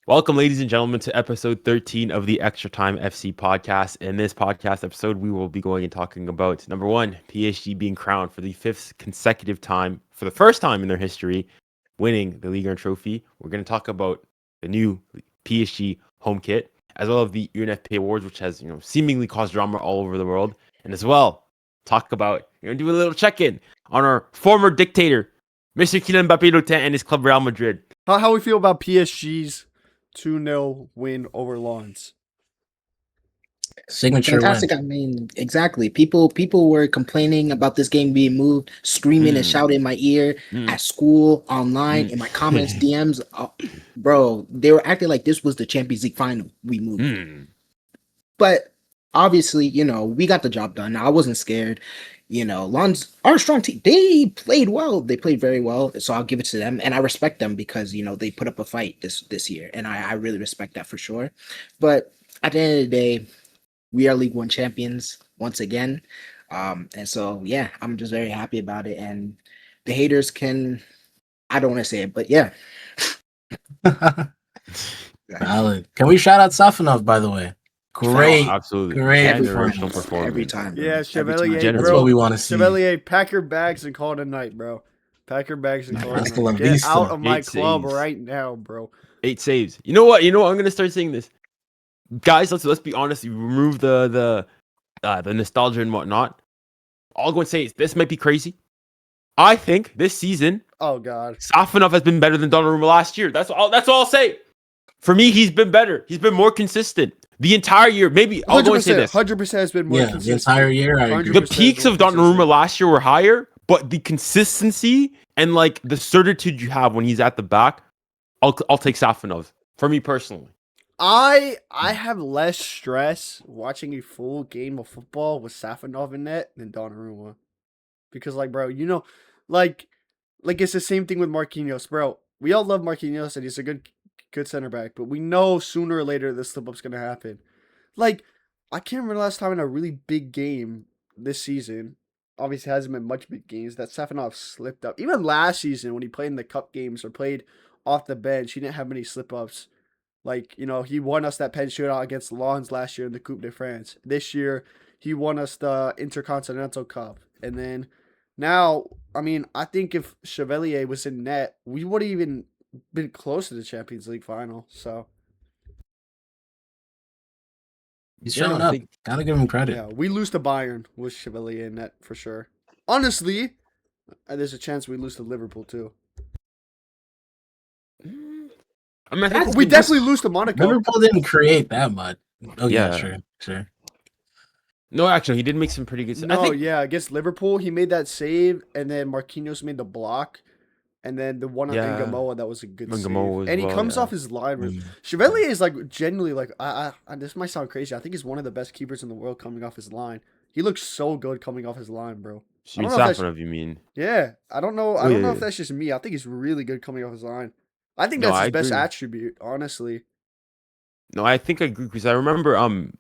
Welcome, ladies and gentlemen, to episode 13 of the Extra Time FC podcast. In this podcast episode, we will be going and talking about number one, PSG being crowned for the fifth consecutive time, for the first time in their history, winning the Ligue 1 trophy. We're going to talk about the new PSG home kit, as well as the UNFP awards, which has seemingly caused drama all over the world, and as well talk about we're going to do a little check-in on our former dictator, Mr. Kylian Mbappé and his club Real Madrid. How we feel about PSG's 2-0 win over Lens? Signature Fantastic. win. I mean, exactly. People were complaining about this game being moved, screaming and shouting in my ear at school, online, in my comments, DMs. Bro, they were acting like this was the Champions League final. We moved. But obviously, we got the job done. I wasn't scared. Lens are a strong team. They played well. They played very well. So I'll give it to them. And I respect them because, they put up a fight this year. And I really respect that for sure. But at the end of the day, we are League One champions once again. And so, yeah, I'm just very happy about it. And the haters I don't want to say it, but yeah. Valid. Can we shout out Safanov, by the way? Great. Absolutely. Great performance. Every time. Bro. Yeah, Chevalier, That's bro. what we want to see. Chevalier, pack your bags and call it a night, bro. Pack your bags and call it That's a La night. Get Vista. out of my 8 club saves. right now, bro. 8 saves. You know what? I'm gonna start saying this, guys. Let's be honest. You remove the nostalgia and whatnot. All I'm going to say is this might be crazy. I think this season, Oh, God. Safanov has been better than Donnarumma last year. That's all I'll say. For me, he's been better. He's been more consistent the entire year. Maybe I'll go and say this. 100% has been more Yeah, consistent. the entire year. I agree. The 100% peaks of more consistent. Donnarumma last year were higher, but the consistency and like the certitude you have when he's at the back, I'll take Safanov for me personally. I have less stress watching a full game of football with Safanov in net than Donnarumma. Because, bro, it's the same thing with Marquinhos, bro. We all love Marquinhos and he's a good center back, but we know sooner or later this slip up's gonna happen. I can't remember the last time in a really big game this season. Obviously, it hasn't been much big games that Safanov slipped up. Even last season when he played in the cup games or played off the bench, he didn't have many slip ups. He won us that pen shootout against Lens last year in the Coupe de France. This year, he won us the Intercontinental Cup. And then now, I think if Chevalier was in net, we would have even been close to the Champions League final. So, He's showing up. Gotta give him credit. yeah, we lose to Bayern with Chevalier in net for sure. Honestly, there's a chance we lose to Liverpool too. I think We definitely lose to Monaco. Liverpool didn't create that much. Oh, yeah, Yeah. sure. No, actually, he did make some pretty good. No, against Liverpool, he made that save, and then Marquinhos made the block, and then the one on Yeah. Ngamoa, that was a good save. Ngamoa as And he well, comes yeah. off his line. Chevalier is genuinely this might sound crazy. I think he's one of the best keepers in the world coming off his line. He looks so good coming off his line, bro. You mean I don't know if Safanov, you mean? Yeah, I don't know. I Oh, don't know yeah. if that's just me. I think he's really good coming off his line. I think No, that's I his best agree. attribute, honestly. No, I think I agree because I remember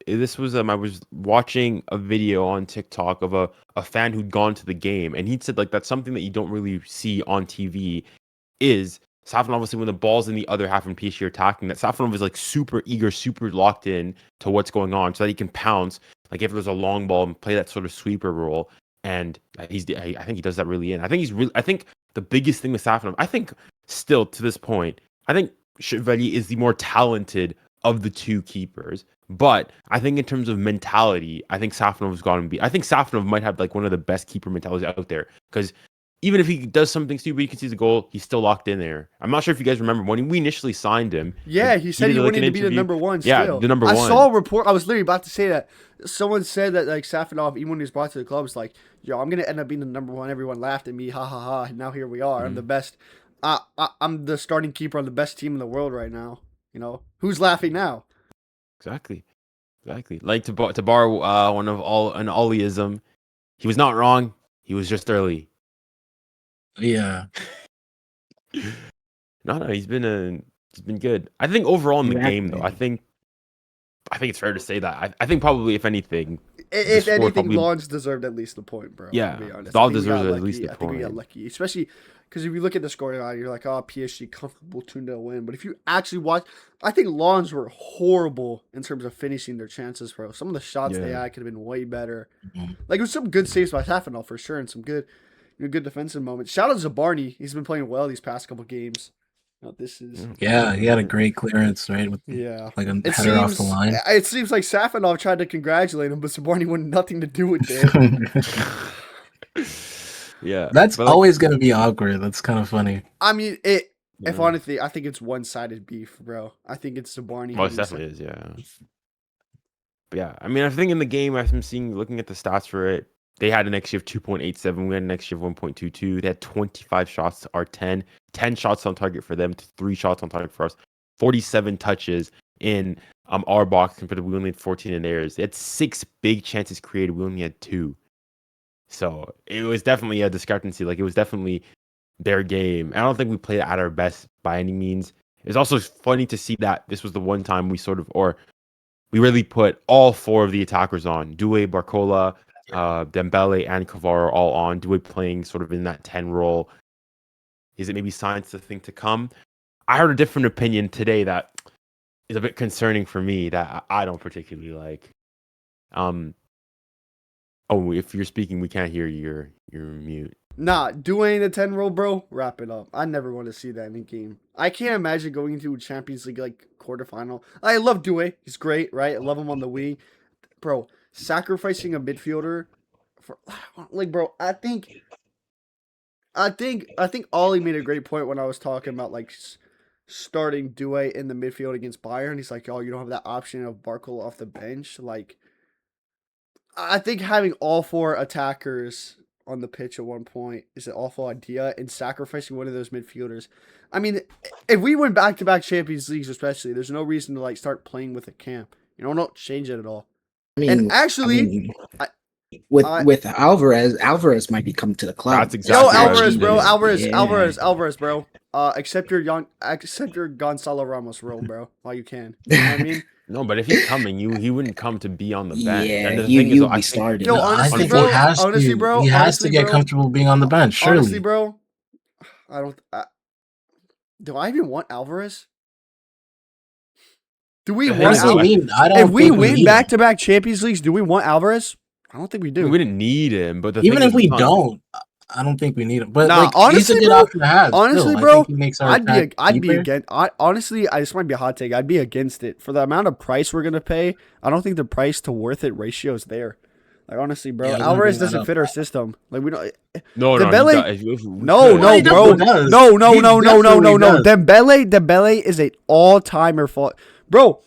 this was I was watching a video on TikTok of a fan who'd gone to the game and he'd said that's something that you don't really see on TV is Safanov obviously when the ball's in the other half and PSG are attacking that Safanov is super eager, super locked in to what's going on so that he can pounce if there's a long ball and play that sort of sweeper role and I think he does that really in. I think the biggest thing with Safanov, I think still to this point, I think Chevalier is the more talented of the two keepers. But I think in terms of mentality, I think Safanov's got to be. I think Safanov might have one of the best keeper mentalities out there because even if he does something stupid, you can see the goal, he's still locked in there. I'm not sure if you guys remember when we initially signed him. Yeah, he said he did, wanted an to be the interview. number one Yeah, still. the number I one. saw a report. I was literally about to say that. Someone said that Safanov, even when he was brought to the club, was yo, I'm going to end up being the number one. Everyone laughed at me. Ha, ha, ha. And now here we are. I'm the best. I'm the starting keeper on the best team in the world right now. Who's laughing now? Exactly. To borrow an Ollieism, he was not wrong. He was just early. Yeah. No, he's been good. I think overall in the game though, Exactly. I think it's fair to say that. I think probably if anything, If score anything, probably. Lawrence deserved at least a point, bro. Yeah, To be honest, I Dahl think we got deserves at lucky. least a I think we got point. lucky, especially because if you look at the scoreline, you're like, oh, PSG comfortable 2-0 win. But if you actually watch, I think Lawrence were horrible in terms of finishing their chances, bro. Some of the shots they Yeah. had could have been way better. Mhm. Like it was some good saves by Safinoff for sure, and some good, good defensive moments. Shout out to Barney. He's been playing well these past couple games. This is Yeah, he had a great clearance, right? With yeah. like a It header off the seems line. it seems like Safinov tried to congratulate him, but Sabarni wanted nothing to do with it. Yeah, That's but like, always gonna be awkward. That's kind of funny. I mean, if yeah. honestly, I think it's one-sided beef, bro. I think it's Sabarni. Well, it definitely is, yeah. But yeah, I mean, I think in the game, I'm seeing, looking at the stats for it, they had an XG of 2.87. We had an XG of 1.22. They had 25 shots to our 10, 10 shots on target for them, 3 shots on target for us, 47 touches in our box compared to we only had 14 in theirs. They had 6 big chances created. We only had 2. So it was definitely a discrepancy. Like, it was definitely their game. I don't think we played at our best by any means. It's also funny to see that this was the one time we really put all 4 of the attackers on. Doué, Barcola, Dembele, and Cavaro all on. Doué playing sort of in that 10 role. Is it maybe signs to think to come? I heard a different opinion today that is a bit concerning for me that I don't particularly like. Oh, if you're speaking, we can't hear you. You're mute. Nah, Dwayne the 10 roll, bro. Wrap it up. I never want to see that in a game. I can't imagine going into a Champions League like quarterfinal. I love Doué. He's great, right? I love him on the wing. Bro, sacrificing a midfielder for like, bro, I think Ollie made a great point when I was talking about like starting Doué in the midfield against Bayern. He's like, "Oh, you don't have that option of Barcola off the bench." Like, I think having all 4 attackers on the pitch at one point is an awful idea, and sacrificing one of those midfielders. I mean, if we win back-to-back Champions Leagues, especially, there's no reason to like start playing with a camp. You know, don't change it at all. I mean, And actually, with Alvarez might be coming to the club. That's exactly yo, what I was Alvarez, bro, thinking. Alvarez, bro. Accept your Gonzalo Ramos role, bro, while you can. You know what I mean? No, but if he's coming, he wouldn't come to be on the bench. Yeah, And the you thing is, you'll I be think, starting. Yo, No, I honestly, think bro, he has honestly, to. bro, He has honestly, to get bro. comfortable being on the bench. Surely. Honestly, bro, I don't. Do I even want Alvarez? Do we The thing want is, Alvarez? I don't If we think win need him. back-to-back Champions Leagues, do we want Alvarez? I don't think we do. we didn't need him, but the Even thing if is, we it's not- don't, I don't think we need him. But Nah, like, honestly, he's a good bro, option to have. honestly, still. bro, I think he makes our attack I'd be deeper. against. Honestly, I just might be a hot take. I'd be against it for the amount of price we're gonna pay. I don't think the price to worth it ratio is there. Like honestly, bro, Yeah, I was gonna Alvarez bring that doesn't up. fit our system. Like we don't. No, Dembele- no, if we No, could. no, he bro. definitely does. No, no, He no, no, no, no, definitely no. does. Dembele is an all-timer fault, bro.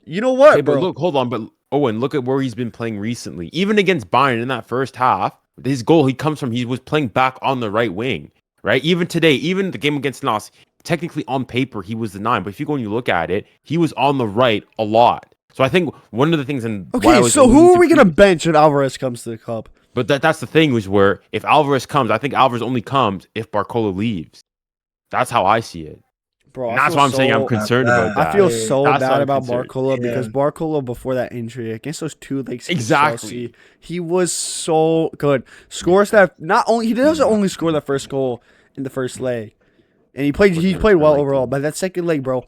You know what, Okay, but bro? look, hold on, but Owen, look at where he's been playing recently. Even against Bayern in that first half, his goal he was playing back on the right wing, right? Even today, even the game against Nas, technically on paper he was the 9, but if you go and you look at it, he was on the right a lot. So I think one of the things why I Okay, was so who alluding are we to gonna bench when Alvarez comes to the club? But that's the thing, was where if Alvarez comes, I think Alvarez only comes if Barcola leaves. That's how I see it. Bro, And that's why I'm saying I'm concerned about that. I feel so That's why bad I'm about concerned. Barcola because Yeah. Barcola before that injury against those 2 legs against Exactly. Chelsea, he was so good. Scores that he doesn't only score the first goal in the first leg, and he played well overall. But that second leg, bro,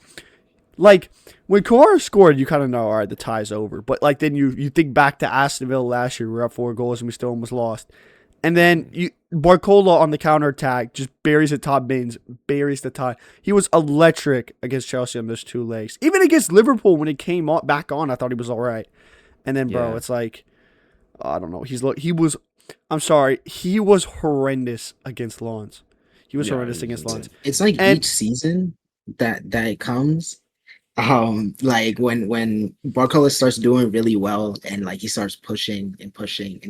like when Kouar scored, you kind of know, all right, the tie's over. But like then you think back to Aston Villa last year, we were up 4 goals and we still almost lost. And then Barcola on the counterattack just buries the top bins, buries the tie. He was electric against Chelsea on those 2 legs. Even against Liverpool when it came back on, I thought he was all right. And then, bro, Yeah. it's like, I don't know. I'm sorry, he was horrendous against Lawns. He was Yeah, horrendous he against was Lawns. It's like And- each season that it comes, like when Barcola starts doing really well and like he starts pushing and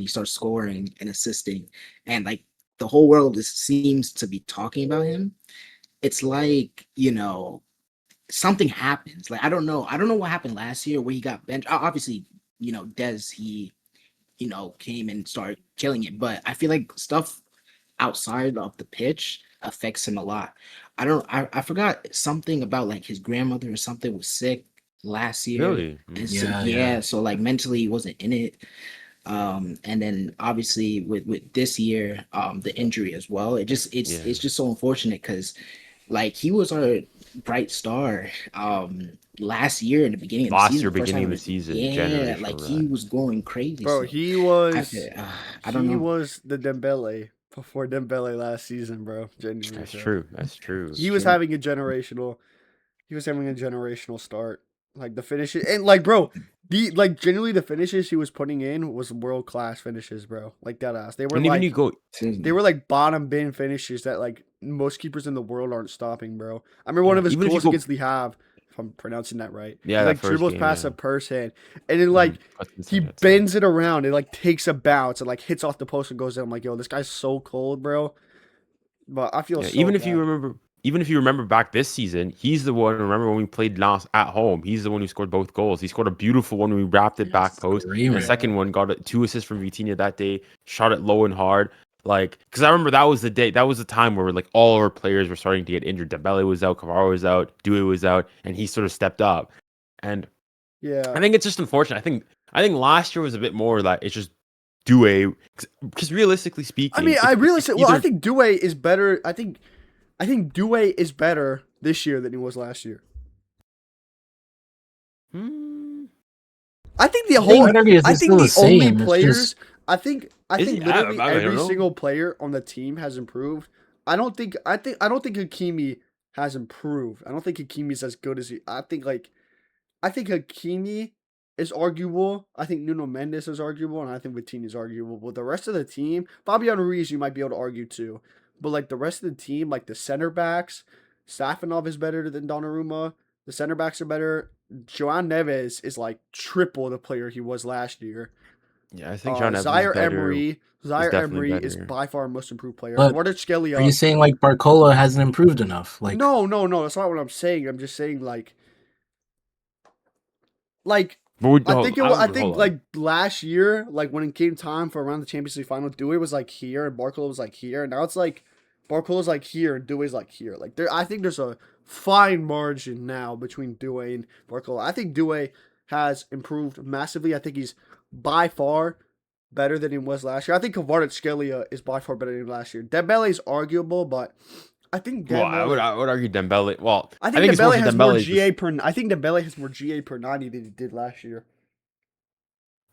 he starts scoring and assisting and like the whole world seems to be talking about him. It's like, something happens. Like I don't know what happened last year where he got benched. Obviously, Dez, he came and started killing it, but I feel like stuff outside of the pitch affects him a lot. I forgot something about like his grandmother or something was sick last year. Really? And so, Yeah. so like mentally he wasn't in it. And then obviously with this year, the injury as well. Yeah. It's just so unfortunate because like he was our bright star last year in the beginning of the Last season. year, The first time beginning he of the was season, yeah, like generational he run. was going crazy. Bro, So he I was feel, I don't know. the Dembele before Dembele last season, bro. Genuinely, That's bro. true. That's true. He was having a generational. He was having a generational start. Like the finishes and like, bro, genuinely the finishes he was putting in was world class finishes, bro. Like that ass. And even you go, They were like bottom bin finishes that like most keepers in the world aren't stopping, bro. I remember one of his even if you goals go, against Le Havre, if I'm pronouncing that right. He yeah, that like first dribbles game, past yeah. a person and then like Cuts he inside, that's bends it around and like takes a bounce and like hits off the post and goes in. I'm like, yo, this guy's so cold, bro. But I feel Yeah, so bad. even if you remember back this season, he's the one. Remember when we played last at home? He's the one who scored both goals. He scored a beautiful one when we wrapped it back post, and the Screamer. second one got 2 assists from Vitinha that day. Shot it low and hard. Like, because I remember that was the day, that was the time where like all our players were starting to get injured. Dembele was out, Cavaro was out, Dewey was out, and he sort of stepped up. And Yeah. I think it's just unfortunate. I think last year was a bit more that it's just Dewey, because realistically speaking, I mean, I really it's said. Well, I either. think Due is better. I think Due is better this year than he was last year. Hmm, I think the I whole. would argue I it's think still the the only same. It's players. just I is think he? literally I don't every know. single player on the team has improved. I don't think Hakimi has improved. I don't think Hakimi's as good as he. I think Hakimi is arguable. I think Nuno Mendes is arguable, and I think Vitinha is arguable. But the rest of the team, Fabian Ruiz, you might be able to argue too. But like the rest of the team, like the center backs, Safanov is better than Donnarumma. The center backs are better. Joan Neves is like triple the player he was last year. Yeah, I think John Evans is Zaire definitely Emery is better. by far our most improved player. but are you Kvaratskhelia. saying like Barcola hasn't improved enough? Like No, that's not what I'm saying. I'm just saying like I think Hold on. like last year, like when it came time for around the Champions League final, Dewey was like here and Barcola was like here. Now it's like Barcola's like here and Dewey's like here. Like I think there's a fine margin now between Dewey and Barcola. I think Dewey has improved massively. I think he's by far better than he was last year. I think Kvaratskhelia is by far better than last year. Dembele is arguable, but I think Well, Dembele. I would argue Dembele. Well, I I think think it's more Dembele so has more Dembele, GA per. I think Dembele has more GA per 90 than he did last year.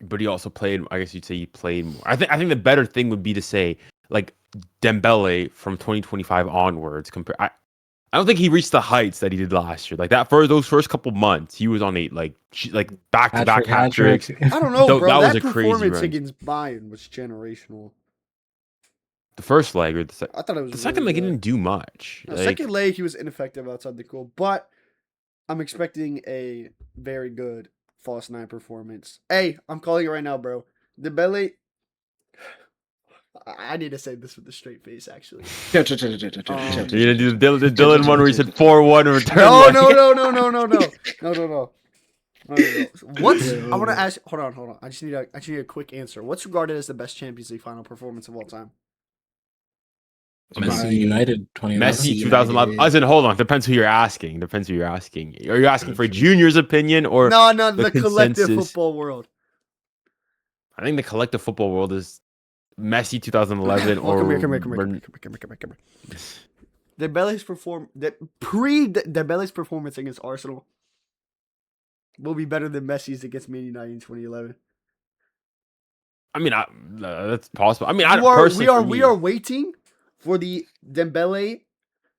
but he also played. I guess you'd say he played more. I think the better thing would be to say like Dembele from 2025 onwards. I don't think he reached the heights that he did last year. Like that for those first couple months, he was on like back to back hat tricks. I don't know, bro. That was That a crazy performance run. against Bayern was generational. The first leg or I thought it was the second really leg, he good. didn't do much. No, Like, second leg, he was ineffective outside the goal, but I'm expecting a very good false nine performance. Hey, I'm calling it right now, bro. Dembele. I need to say this with a straight face, actually. you're gonna do the Dylan one where he said 4-1 return. No, leg. no. What's I want to ask? Hold on. I just need a quick answer. What's regarded as the best Champions League final performance of all time? Messi United 2011. Messi Messi 2011. United. As in, hold on. Depends who you're asking. Are you asking for Junior's opinion or No, the the collective consensus? football world. I think the collective football world is Messi 2011 Well, or come here. Dembele's performance against Arsenal will be better than Messi's against Man United in 2011. I mean, that's possible. I mean, We are waiting for the Dembele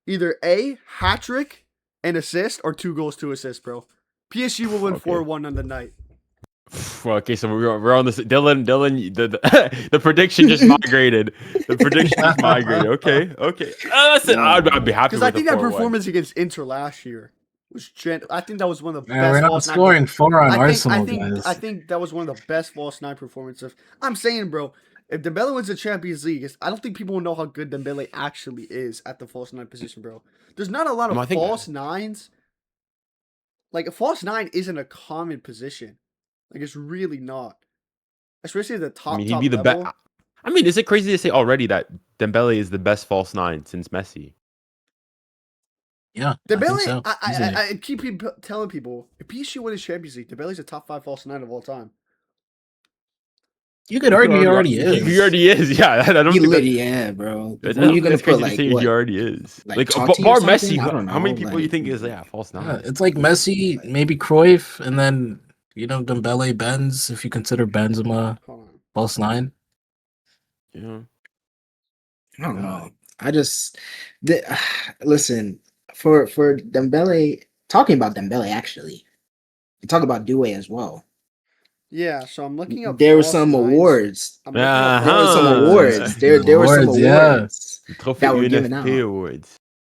either a hat trick and assist or 2 goals, 2 assists, bro. PSG will win 4-1 on the night. Okay, so we're on this. Dylan, the prediction just migrated. The prediction just migrated. Okay. Listen, I'd be happy Because with I think the that 4-1. performance against Inter last year was I think that was one of the Man, best we're not false nine. scoring 4 on Arsenal, guys. I think that was one of the best false nine performances. I'm saying, bro, if Dembele wins the Champions League, I don't think people will know how good Dembele actually is at the false nine position, bro. There's not a lot of false nines. Like a false nine isn't a common position. Like it's really not, especially at the top. I mean, he'd be the best. I mean, is it crazy to say already that Dembele is the best false nine since Messi? Yeah, Dembele, I think so. I keep telling people if PSG wins Champions League, Dembele's a top 5 false nine of all time. You could argue he already He is. already is. Yeah, I don't He think literally, yeah, bro. I When don't you're think gonna that's put crazy to like say. He what, already is. like Like Totti bar or something? Messi. I don't How many know. people you Like, think is false Yeah, nine? it's like Messi, maybe Cruyff, and then Dembele, Benz, if you consider Benzema Hold on. false nine. Yeah. I don't know. I just the, listen for Dembele. Talking about Dembele, actually, we talk about Due as well. Yeah, so I'm looking up There were false some nines. awards. I'm looking up There were false some nines. Uh-huh. awards. There were some Awards, yeah. awards The Trophy that were given UNFP out, awards.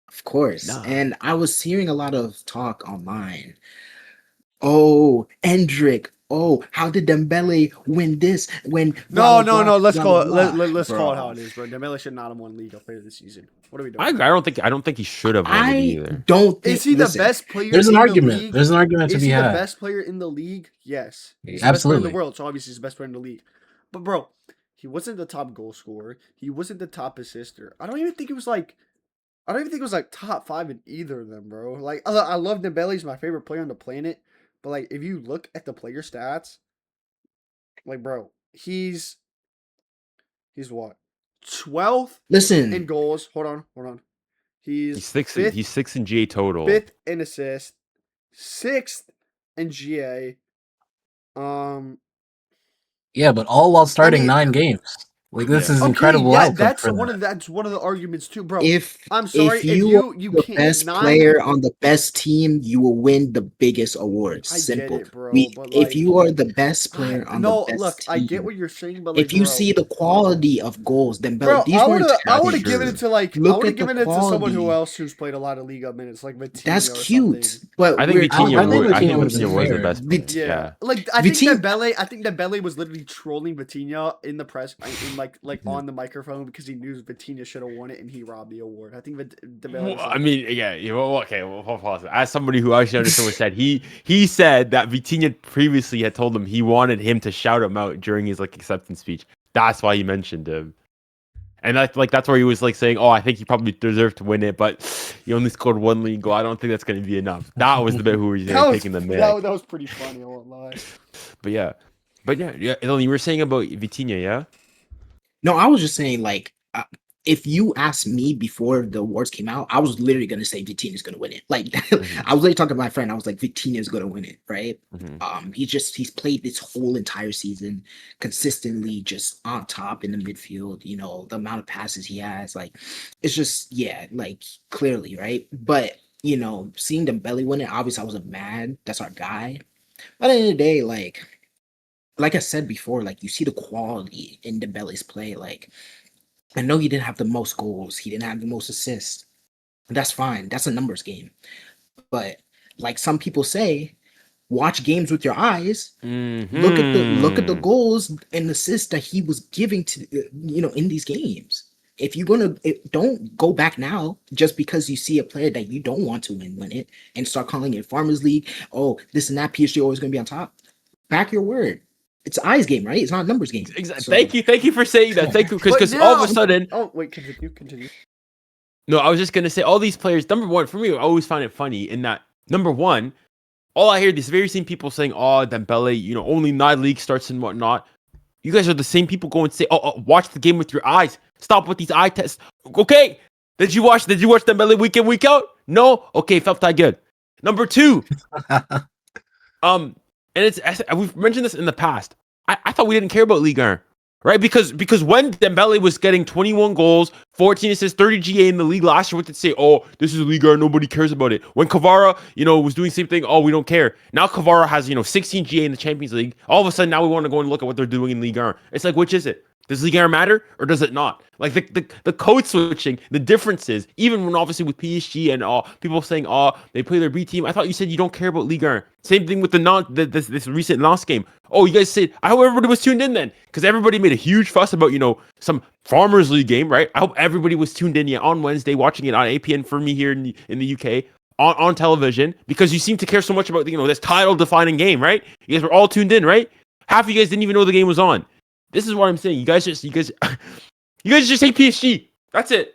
of course. Nah. And I was hearing a lot of talk online. Oh, Endrick. Oh, how did Dembele win this when blah No, blah no, blah no. Let's blah call blah it. blah, Let's call it how bro? it is, bro. Dembele should not have won League Player this season. What are we I doing? don't think he should have won it I either. don't Is think. he the Listen, best player There's an in the argument. league? There's an argument to Is be he the had. best player in the league? Yes. He's the best player in the Absolutely. world, so obviously he's the best player in the league. But bro, he wasn't the top goal scorer. He wasn't the top assister. I don't even think it was like top 5 in either of them, bro. Like I love Dembele. He's my favorite player on the planet. But like if you look at the player stats, like bro, he's what? 12th in listen. goals. Hold on. He's He's sixth. fifth, He's sixth in GA total. fifth in assists, sixth in GA. Yeah, but all while starting mean, 9 games. Like this Yeah. is Okay, incredible yeah, output that's for one that. of the arguments too, bro. If I'm sorry if you are you the can't best 9. player on the best team, you will win the biggest awards. I get Simple. it, bro, but If like, you are the best player on the no, best look, I get team, what you're saying, but like, if you bro, see the quality of goals, then bro, these weren't I would tap have given it ins. to like, I Look would have at the given it to someone who quality. else who's played a lot of Liga minutes, like That's Vitinha or cute, something. but I think we're Vitinha. I think I think Vitinha would have Vitinha been was the fair. best player. Vit- Yeah. Like I think Dembele was literally trolling Vitinha in the press, in like on the microphone because he knew Vitinha should have won it and he robbed the award. I think Dembele. Well, I mean, yeah. Well, okay. Well, pause. As somebody who actually understood what said, he said that Vitinha previously had told him he wanted him to shout him out during his like acceptance speech. That's why he mentioned him. And that's where he was like saying, "Oh, I think he probably deserved to win it, but he only scored 1 league goal. I don't think that's going to be enough." That was the bit who was taking the mic. That was pretty funny. I won't lie. But yeah. Elon, you were saying about Vitinha, yeah? No, I was just saying, like, if you asked me before the awards came out, I was literally gonna say Vitinha's gonna win it. Like, I was literally talking to my friend. I was like, Vitinha's gonna win it, right? He's played this whole entire season consistently, just on top in the midfield. You know, the amount of passes he has, like, it's just like clearly, right? But seeing Dembele win it, obviously I wasn't mad. That's our guy. But at the end of the day, like I said before, like you see the quality in Dembele's play. Like I know he didn't have the most goals, he didn't have the most assists. That's fine. That's a numbers game. But like some people say, watch games with your eyes. Look at the goals and assists that he was giving to in these games. If you're don't go back now just because you see a player that you don't want to win it and start calling it Farmers League. Oh, this and that. PSG always going to be on top. Back your word. It's an eyes game, right? It's not a numbers game. Exactly. Thank you for saying that. Thank you, because all of a sudden. Oh wait, continue. No, I was just gonna say all these players. Number one, for me, I always find it funny in that number one, all I hear these very same people saying, "Oh, Dembele, only 9 league starts and whatnot." You guys are the same people going to say, "Oh, watch the game with your eyes. Stop with these eye tests." Okay, did you watch Dembele week in week out? No. Okay, felt that good. Number 2, and we've mentioned this in the past. I thought we didn't care about Ligue 1, right? Because when Dembele was getting 21 goals, 14 assists, 30 GA in the league last year, what did they say? Oh, this is Ligue 1, nobody cares about it. When Kvara, was doing the same thing, oh, we don't care. Now Kvara has, 16 GA in the Champions League. All of a sudden, now we want to go and look at what they're doing in Ligue 1. It's like, which is it? Does Ligue 1 matter or does it not? Like the code switching, the differences, even when obviously with PSG and people saying, oh, they play their B team. I thought you said you don't care about Ligue 1. Same thing with this recent last game. Oh, you guys said, I hope everybody was tuned in then, because everybody made a huge fuss about some Farmers League game, right? I hope everybody was tuned in on Wednesday, watching it on APN for me here in the UK on television, because you seem to care so much about this title defining game, right? You guys were all tuned in, right? Half of you guys didn't even know the game was on. This is what I'm saying. You guys just hate PSG. That's it.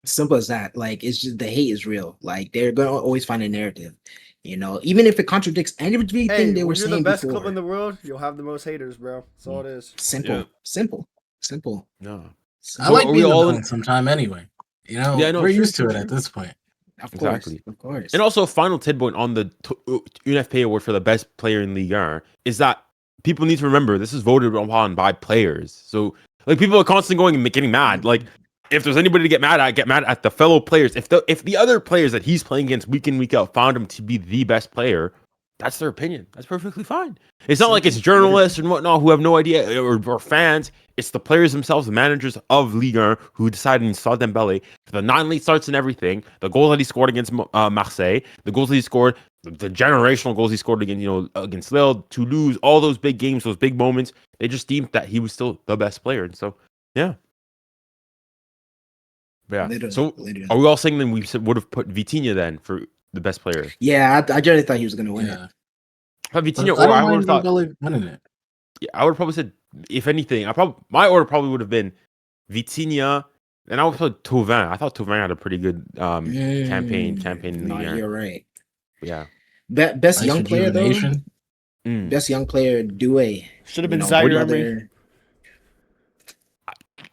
Simple as that. Like it's just the hate is real. Like they're gonna always find a narrative. You know, even if it contradicts everything Hey, they were when you're the saying best before. club in the world, you'll have the most haters, bro. That's all it is. Simple, Yeah. simple. No. I So like are we being the all villain sometime anyway. You know, Yeah, no, we're true, used to true, it true. at this point. Exactly. Of course. And also, a final tidbit on the UNFP award for the best player in Ligue 1 is that people need to remember this is voted upon by players. So, like, people are constantly going and getting mad. Like, if there's anybody to get mad at the fellow players. If the other players that he's playing against week in, week out found him to be the best player, that's their opinion. That's perfectly fine. It's not like it's journalists and whatnot who have no idea or fans. It's the players themselves, the managers of Ligue 1 who decided and saw Dembele, the 9 late starts and everything, the goal that he scored against Marseille, the goals that he scored, the generational goals he scored against Lille, Toulouse, all those big games, those big moments. They just deemed that he was still the best player. And so, yeah. Yeah. Literally. Are we all saying then we would have put Vitinha then for the best player? Yeah, I generally thought he was gonna win it. Vitinha, I or I don't would mind have thought. Dembele winning it. Yeah, I would have probably said, if anything, my order probably would have been Vitinha, and I would put Tauvin. I thought Tauvin had a pretty good campaign in the year. You're right. Yeah. Best Nice young player though. rejuvenation. Best young player, Doué. Should have been Zaire Emery.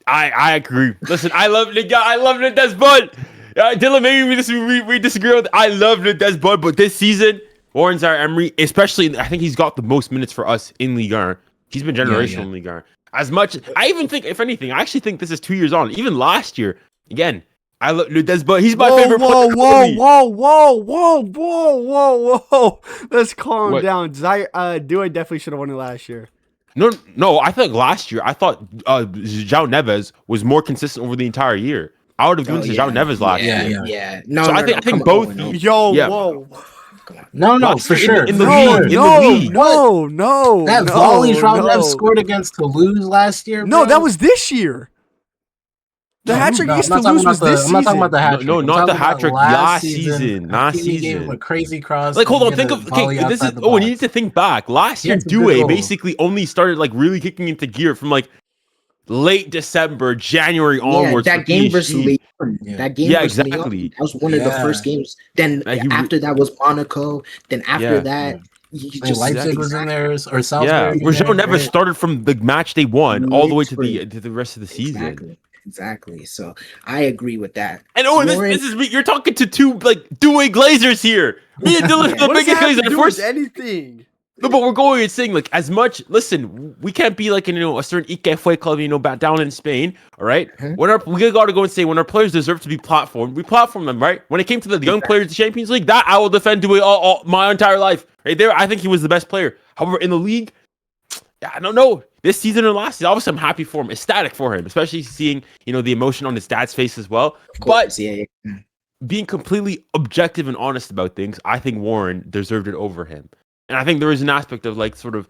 I agree. Listen, I love the guy. I love the Desbud. Dylan, maybe we disagree with. I love the Desbud, but this season, Warren Zaire Emery, especially, I think he's got the most minutes for us in Ligue 1. He's been generational in Ligue 1. As much, I even think, if anything, I actually think this is 2 years on. Even last year, again, I love Le Desbud. He's my favorite player. Whoa. Let's calm down. Doué definitely should have won it last year. No, I think last year, I thought João Neves was more consistent over the entire year. I would have given to João Neves last year. Yeah. So I think both. Whoa. No, for sure. In the league. No. That volley João Neves scored against Toulouse last year. No, bro. that was this year. The hat trick against Toulouse was this season. I'm not talking about the hat trick. No, not the hat trick. Last season. He gave him a crazy cross. Like, hold on. Think of this is. Oh, and you need to think back. Last year, Doué basically only started like really kicking into gear from like late December, January onwards. That game versus Lyon. That game versus exactly. Lyon, that was one of the first games. Then after that was Monaco. Then after that, Leipzig was in there, or Salzburg. Yeah, João Neves started from the match they won all the way to the rest of the season. Exactly. So I agree with that. And this is me. You're talking to two like Doué Glazers here. Me and Dylan are the biggest Glazers. With anything. No, but we're going and saying like as much. Listen, we can't be like in a certain Ike Fue club, back down in Spain. All right, we gotta go and say when our players deserve to be platformed, we platform them. Right. When it came to the young players of the Champions League, that I will defend Doué all my entire life. Right there, I think he was the best player. However, in the league, I don't know. This season and last season, obviously I'm happy for him, ecstatic for him, especially seeing the emotion on his dad's face as well. But being completely objective and honest about things, I think Warren deserved it over him. And I think there is an aspect of like sort of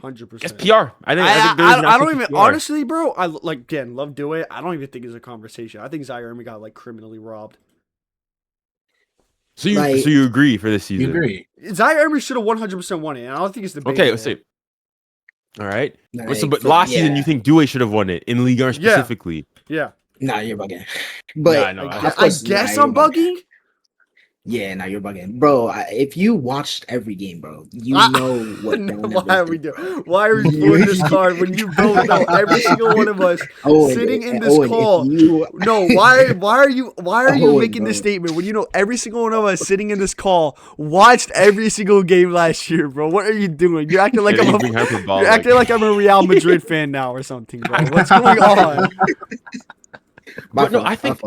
100%. It's PR. I think I don't even honestly, bro. I love Doué. I don't even think it's a conversation. I think Zaire Emery got like criminally robbed. So you agree for this season? You agree? Zaire Emery should have 100% won it, and I don't think it's debatable. Okay, let's see. All right. But last season, you think Doué should have won it in Ligue 1 specifically? Yeah. Nah, you're bugging. But I guess I'm bugging. Yeah, now you're bugging, bro. If you watched every game, bro, you know what. Why are we doing this card when you both know every single one of us sitting in this call? Why are you making this statement when you know every single one of us sitting in this call watched every single game last year, bro? What are you doing? You're acting like I'm a Real Madrid fan now or something, bro. What's going on? I think,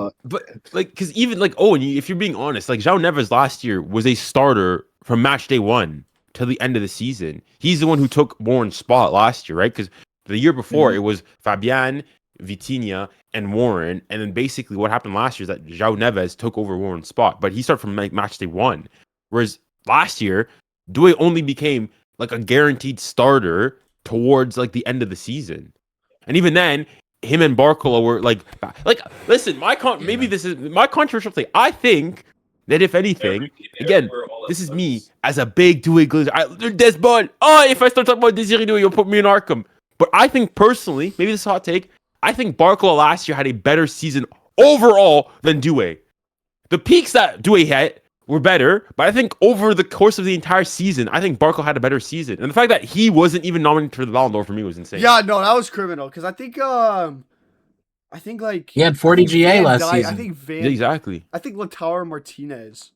because even like, if you're being honest, like João Neves last year was a starter from match day 1 till the end of the season. He's the one who took Warren's spot last year, right? Because the year before it was Fabian, Vitinha, and Warren, and then basically what happened last year is that João Neves took over Warren's spot, but he started from match day 1. Whereas last year, Doué only became like a guaranteed starter towards like the end of the season, and even then, him and Barcola were like listen, maybe this is my controversial thing. I think that if anything, again, this is me as a big Doué Glazer. Desbon. If I start talking about Desiree Doué, you'll put me in Arkham. But I think personally, maybe this is a hot take, I think Barcola last year had a better season overall than Doué. The peaks that Doué hit were better, but I think over the course of the entire season, I think Barco had a better season. And the fact that he wasn't even nominated for the Ballon d'Or for me was insane. Yeah, no, that was criminal because I think like He had 40 GA Van last Dijk- season. I think Yeah, exactly. I think Lautaro Martinez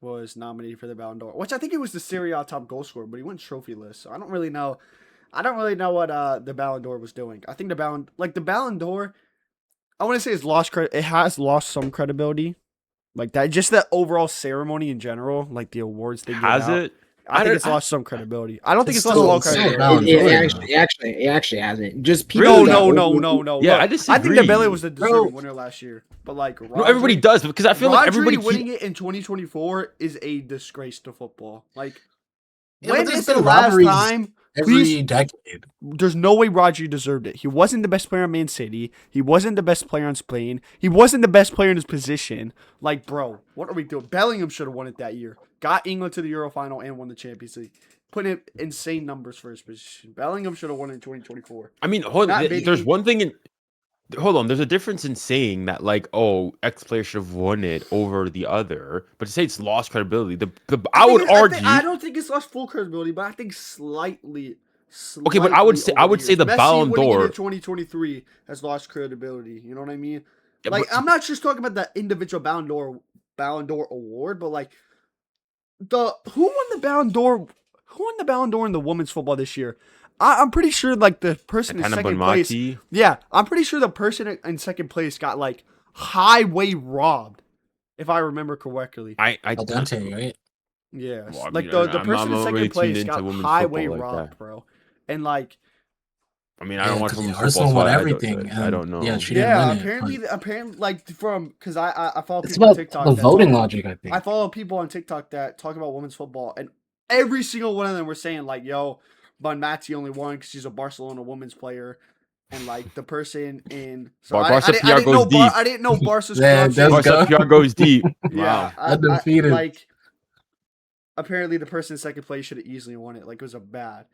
was nominated for the Ballon d'Or, which I think it was the Serie A top goal scorer, but he went trophyless. So I don't really know. I don't really know what the Ballon d'Or was doing. I think the Ballon d'Or, I want to say it has lost some credibility. Like that, just the overall ceremony in general, like the awards they give Has out. it? I think it's lost some credibility. I don't think it's lost still all insane. credibility. It actually hasn't. Just people. Really? No. Yeah, Look, I I disagree. think Dembele was the deserving Bro. winner last year, but like No, everybody does because I feel like everybody winning it in 2024 is a disgrace to football. Like, Yeah, when but there's is the been last robberies time? every Please, decade. there's no way Rodri deserved it. He wasn't the best player on Man City. He wasn't the best player on Spain. He wasn't the best player in his position. Like, bro, what are we doing? Bellingham should have won it that year. Got England to the Euro final and won the Champions League. Putting in insane numbers for his position. Bellingham should have won it in 2024. I mean, hold on. Not Vinny. There's one thing in. Hold on. There's a difference in saying that, like, oh, X player should have won it over the other, but to say it's lost credibility, I would argue. I don't think it's lost full credibility, but I think slightly. Okay, but I would say the Messi Ballon winning it d'Or in 2023 has lost credibility. You know what I mean? Yeah, Like, but- I'm not just talking about the individual Ballon d'Or award, but like who won the Ballon d'Or? Who won the Ballon d'Or in the women's football this year? I'm pretty sure like the person in Hannah second place. Bonmati. Yeah, I'm pretty sure the person in second place got like highway robbed, if I remember correctly. I Al dente, right? Yes, Well, I like mean, the I'm person in not second really place tuned got into women's highway football like robbed, that. bro. And like, I mean, I don't watch 'cause women's Arsenal football, won so everything. I don't know. Yeah, she didn't yeah, win it, apparently, like because I follow It's people on about TikTok. the that voting talk- logic, I think. I follow people on TikTok that talk about women's football, and every single one of them were saying like, "Yo, Bonmati only won because she's a Barcelona women's player." And like the person in Barca PR goes deep. I didn't know Barca's Yeah, corruption. that's Barca PR goes deep. Yeah, Wow. Undefeated. like apparently the person in second place should have easily won it. Like it was a bad,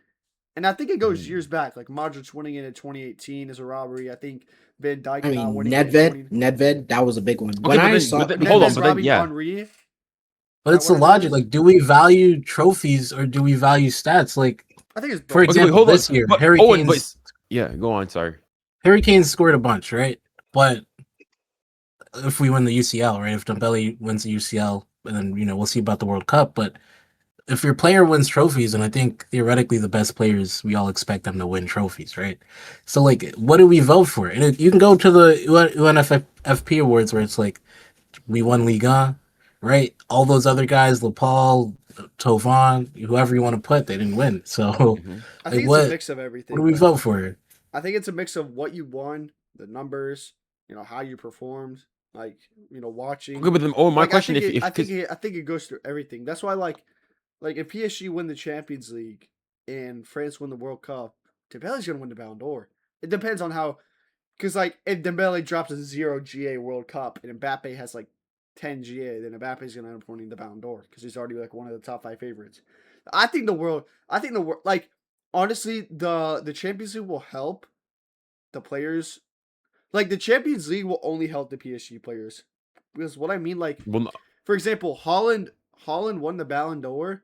and I think it goes years back. Like Modric winning it in 2018 is a robbery. I think Van Dijk. I mean, winning it in Nedved, that was a big one. Okay, When but I then- saw, but then- Nedved's hold on, but then, robbing yeah. Henry. But it's the what it logic. is? Like, do we value trophies or do we value stats? Like, I think it's for both. example, hold on. this year, But- Harry oh, and- Kane's yeah, go on. Sorry. Harry Kane scored a bunch, right? But if we win the UCL, right? If Dembele wins the UCL, and then we'll see about the World Cup. But if your player wins trophies, and I think theoretically the best players, we all expect them to win trophies, right? So like, what do we vote for? And you can go to the UNFP awards where it's like we won Ligue, right? All those other guys, Lepal, Tovan, whoever you want to put, they didn't win. So Mhm. I think what- it's a mix of everything. what do we though. vote for? I think it's a mix of what you won, the numbers, how you performed, like watching. Okay, but then, my Like, question: I think it goes through everything. That's why, like if PSG win the Champions League and France win the World Cup, Dembele's gonna win the Ballon d'Or. It depends on how, because like if Dembele drops a 0 GA World Cup and Mbappe has like 10 GA, then Mbappe's gonna end up winning the Ballon d'Or because he's already like one of the top 5 favorites. I think the world, like honestly, the Champions League will help the players. Like the Champions League will only help the PSG players because what I mean, like. well, no, For example, Holland won the Ballon d'Or.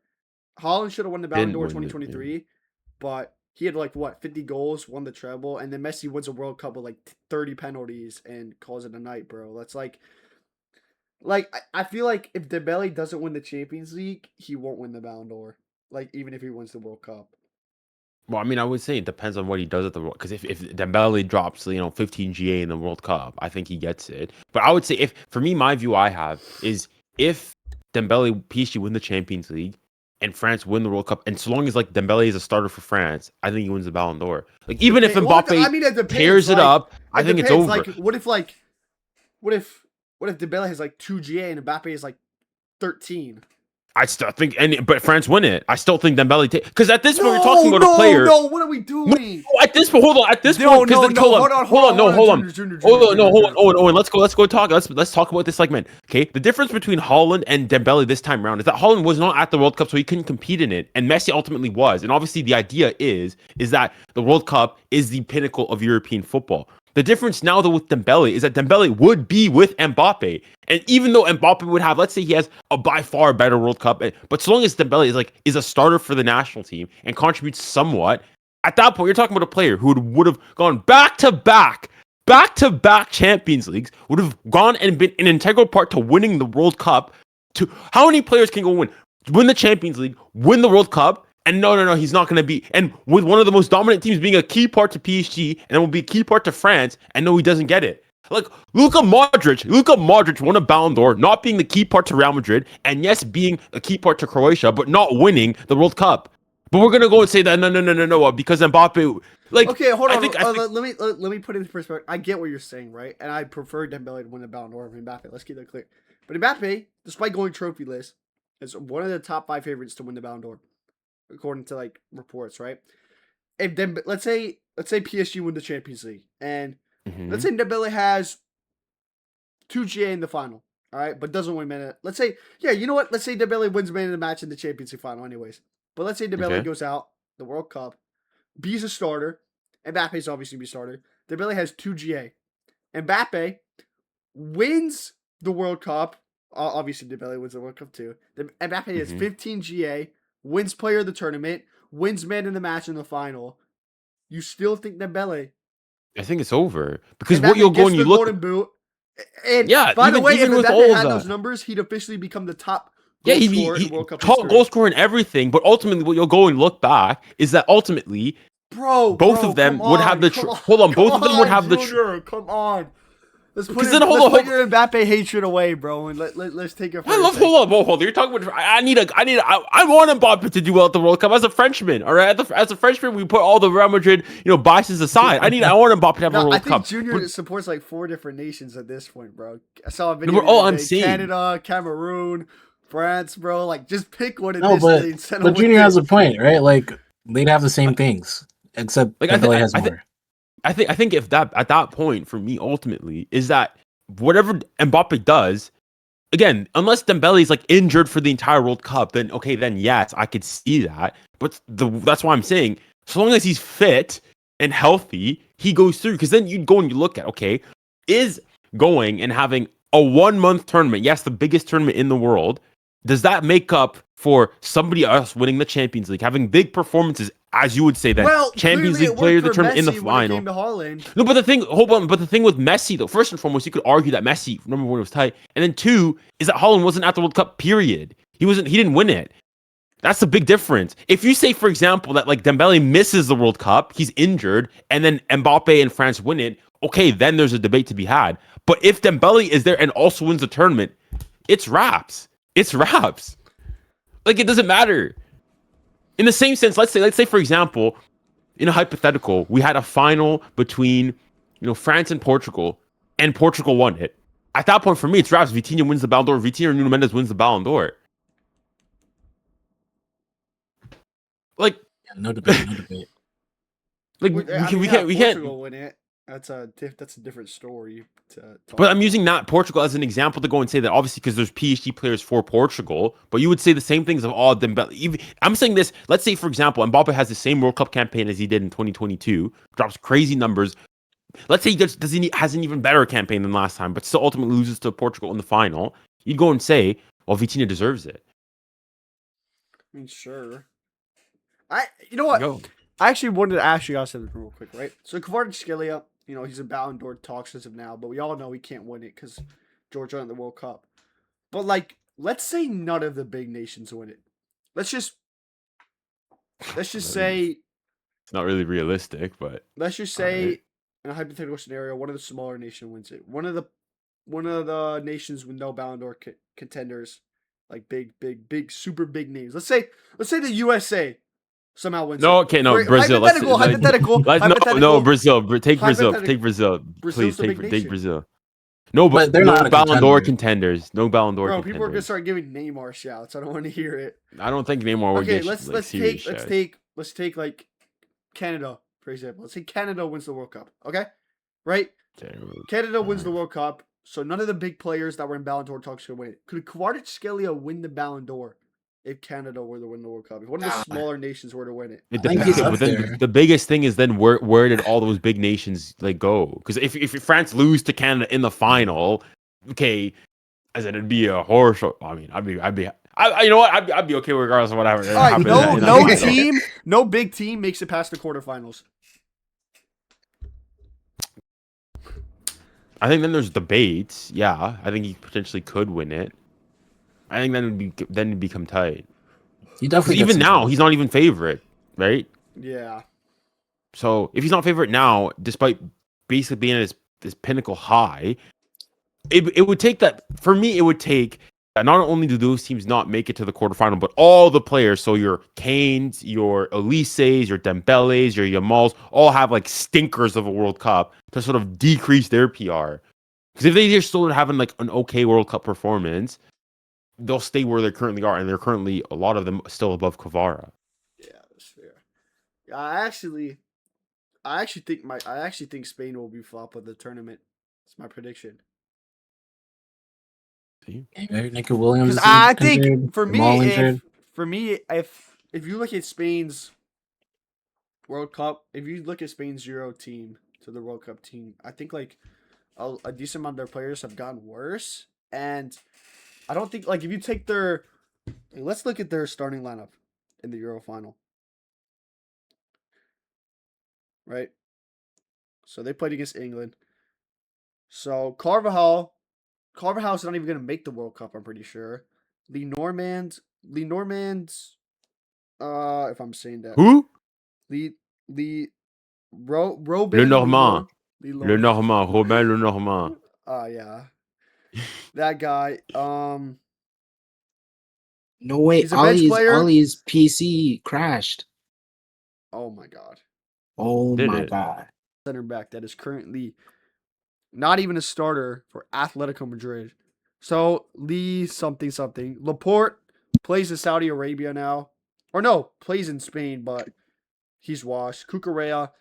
Holland should have won the Ballon Didn't d'Or in win it, 2023, but he had like 50 goals, won the treble, and then Messi wins a World Cup with like 30 penalties and calls it a night, bro. That's like I feel like if Dembele doesn't win the Champions League, he won't win the Ballon d'Or. Like even if he wins the World Cup. well, I mean, I would say it depends on what he does at the World. Because if Dembele drops 15 GA in the World Cup, I think he gets it. But I would say for me, my view I have is if Dembele PSG win the Champions League and France win the World Cup, and so long as like Dembele is a starter for France, I think he wins the Ballon d'Or. Like even if Well, Mbappe I mean, it depends, tears it like, up, I think it's depends, over. Like what if Dembele has like 2 GA and Mbappe is like 13? I still think, but France win it. I still think Dembele because at this point we're talking about a player. No, what are we doing? At this point, hold on. At this No, point, because no, hold on. Junior, Owen, let's go talk. Let's talk about this segment. Okay, the difference between Holland and Dembele this time around is that Holland was not at the World Cup, so he couldn't compete in it, and Messi ultimately was. And obviously, the idea is that the World Cup is the pinnacle of European football. The difference now, though, with Dembele is that Dembele would be with Mbappe. And even though Mbappe would have, let's say he has a by far better World Cup, but so long as Dembele is a starter for the national team and contributes somewhat, at that point, you're talking about a player who would have gone back-to-back Champions Leagues, would have gone and been an integral part to winning the World Cup. To how many players can go win the Champions League, win the World Cup, and no, he's not going to be. And with one of the most dominant teams being a key part to PSG, and it will be a key part to France, and no, he doesn't get it. Like Luka Modric won a Ballon d'Or, not being the key part to Real Madrid, and yes, being a key part to Croatia, but not winning the World Cup. But we're gonna go and say that no, because Mbappe. Like, okay, hold on. I think, let me put it in perspective. I get what you're saying, right? And I prefer Dembele to win the Ballon d'Or over Mbappe. Let's keep that clear. But Mbappe, despite going trophy-less, is one of the top 5 favorites to win the Ballon d'Or, according to like reports, right? If let's say PSG win the Champions League, and let's say Dembele has 2 GA in the final, all right, but doesn't win man. Let's say, yeah, you know what? Let's say Dembele wins man of the match in the Champions League final, anyways. But let's say Dembele goes out the World Cup, B's a starter, Mbappe's obviously be a starter. Dembele has 2 GA. Mbappe wins the World Cup. Obviously, Dembele wins the World Cup too. Mbappe has 15 GA, wins player of the tournament, wins man in the match in the final. You still think Dembele? I think it's over because Mbappe what you'll go and you look. Golden Boot. And Yeah, by the way, if even with Mbappe all of had that, those numbers, he'd officially become the top. Yeah, Goal he scorer in World Cup top history. goal scorer and everything. But ultimately, what you'll go and look back is that ultimately, both of them would have the. Both of them would have the. Come on. Let's put your Mbappe hatred away, bro, and let's take it. Hold on. You're talking about. I want Mbappe to do well at the World Cup as a Frenchman. All right, as a Freshman, we put all the Real Madrid, biases aside. I want Mbappe to have a World Cup. I think Junior supports like 4 different nations at this point, bro. I saw a video. I'm saying Canada, Cameroon, France, bro. Like, just pick one of this. But Junior has a point, right? Like, they'd have the same things, except Dembele has more. I think if that at that point for me ultimately is that whatever Mbappe does, again, unless Dembele is like injured for the entire World Cup, then okay, then yes, I could see that. But that's why I'm saying, so long as he's fit and healthy, he goes through. Because then you go and you look at, okay, is going and having a 1-month tournament, yes, the biggest tournament in the world, does that make up for somebody else winning the Champions League, having big performances, as you would say that Champions League player of the tournament in the final? No, but the thing, but the thing with Messi, though, first and foremost, you could argue that Messi, number 1, was tight, and then 2 is that Haaland wasn't at the World Cup. Period. He didn't win it. That's the big difference. If you say, for example, that like Dembele misses the World Cup, he's injured, and then Mbappe and France win it, okay, then there's a debate to be had. But if Dembele is there and also wins the tournament, it's wraps. It's wraps. Like, it doesn't matter. In the same sense, let's say for example, in a hypothetical, we had a final between, France and Portugal won it. At that point, for me, it's wraps. Vitinha wins the Ballon d'Or. Vitinha or Nuno Mendes wins the Ballon d'Or. Like, no debate. Like, we can't. Portugal win it. That's a different story. But I'm using that Portugal as an example to go and say that obviously because there's PSG players for Portugal, but you would say the same things of all Dembele. I'm saying this. Let's say, for example, Mbappe has the same World Cup campaign as he did in 2022, drops crazy numbers. Let's say he has an even better campaign than last time, but still ultimately loses to Portugal in the final. You'd go and say, well, Vitinha deserves it. I mean, sure. You know what? I actually wanted to ask you guys something real quick, right? So Kvaratskhelia, he's a Ballon d'Or talks as of now, but we all know he can't win it because Georgia won the World Cup. But like, let's say none of the big nations win it. Let's just say it's not really realistic, but let's just say in a hypothetical scenario, one of the smaller nations wins it. One of the nations with no Ballon d'Or contenders, like big, super big names. Let's say the USA. Somehow wins. No, okay, no, Brazil. Hypothetical. No, Brazil. Take Brazil. Please take Brazil. No, but they're not Ballon d'Or contenders. No Ballon d'Or contenders. People are gonna start giving Neymar shouts. I don't want to hear it. I don't think Neymar would get. Okay, let's take like Canada for example. Let's say Canada wins the World Cup. Okay, right? Canada wins the World Cup. So none of the big players that were in Ballon d'Or talks could win it. Could Kvaratskhelia win the Ballon d'Or if Canada were to win the World Cup. If one of the Ah. smaller nations were to win it. It I think depends, he's up but then there. the biggest thing is then where did all those big nations like go? Because if France lose to Canada in the final, okay, as in it'd be a horror show. I mean, you know what? I'd be okay regardless of whatever All right, happens no, in that no final. team, no big team makes it past the quarterfinals. I think then there's debates. Yeah, I think he potentially could win it. I think then it'd become tight. He Because definitely gets even some now votes. he's not even favorite, right? Yeah. So if he's not favorite now, despite basically being at his pinnacle high, it would take that for me. It would take that not only do those teams not make it to the quarterfinal, but all the players. So your Kanes, your Elises, your Dembeles, your Yamals, all have like stinkers of a World Cup to sort of decrease their PR. Because if they just still having like an okay World Cup performance, they'll stay where they currently are, and they're currently a lot of them still above Kvara. Yeah, that's fair. Yeah, I actually think Spain will be flop of the tournament. It's my prediction. See? Right? Nico Williams Because is I injured, think Jamal injured. if you look at Spain's World Cup, if you look at Spain's Euro team to the World Cup team, I think like a decent amount of their players have gotten worse, and I don't think like if you take their, let's look at their starting lineup in the Euro final, right? So they played against England. So Carvajal's not even going to make the World Cup, I'm pretty sure. Lee Normand's, if I'm saying that, Who? Lee Le Robin Normand. Lee Le Normand. Robin Le Normand. Yeah, that guy. No way. He's a bench player. Ollie's PC crashed. Oh my god, Oh Did my it? god. center back that is currently not even a starter for Atletico Madrid. So Lee something. Laporte plays in Saudi Arabia now, or no, plays in Spain, but he's washed. Cucurella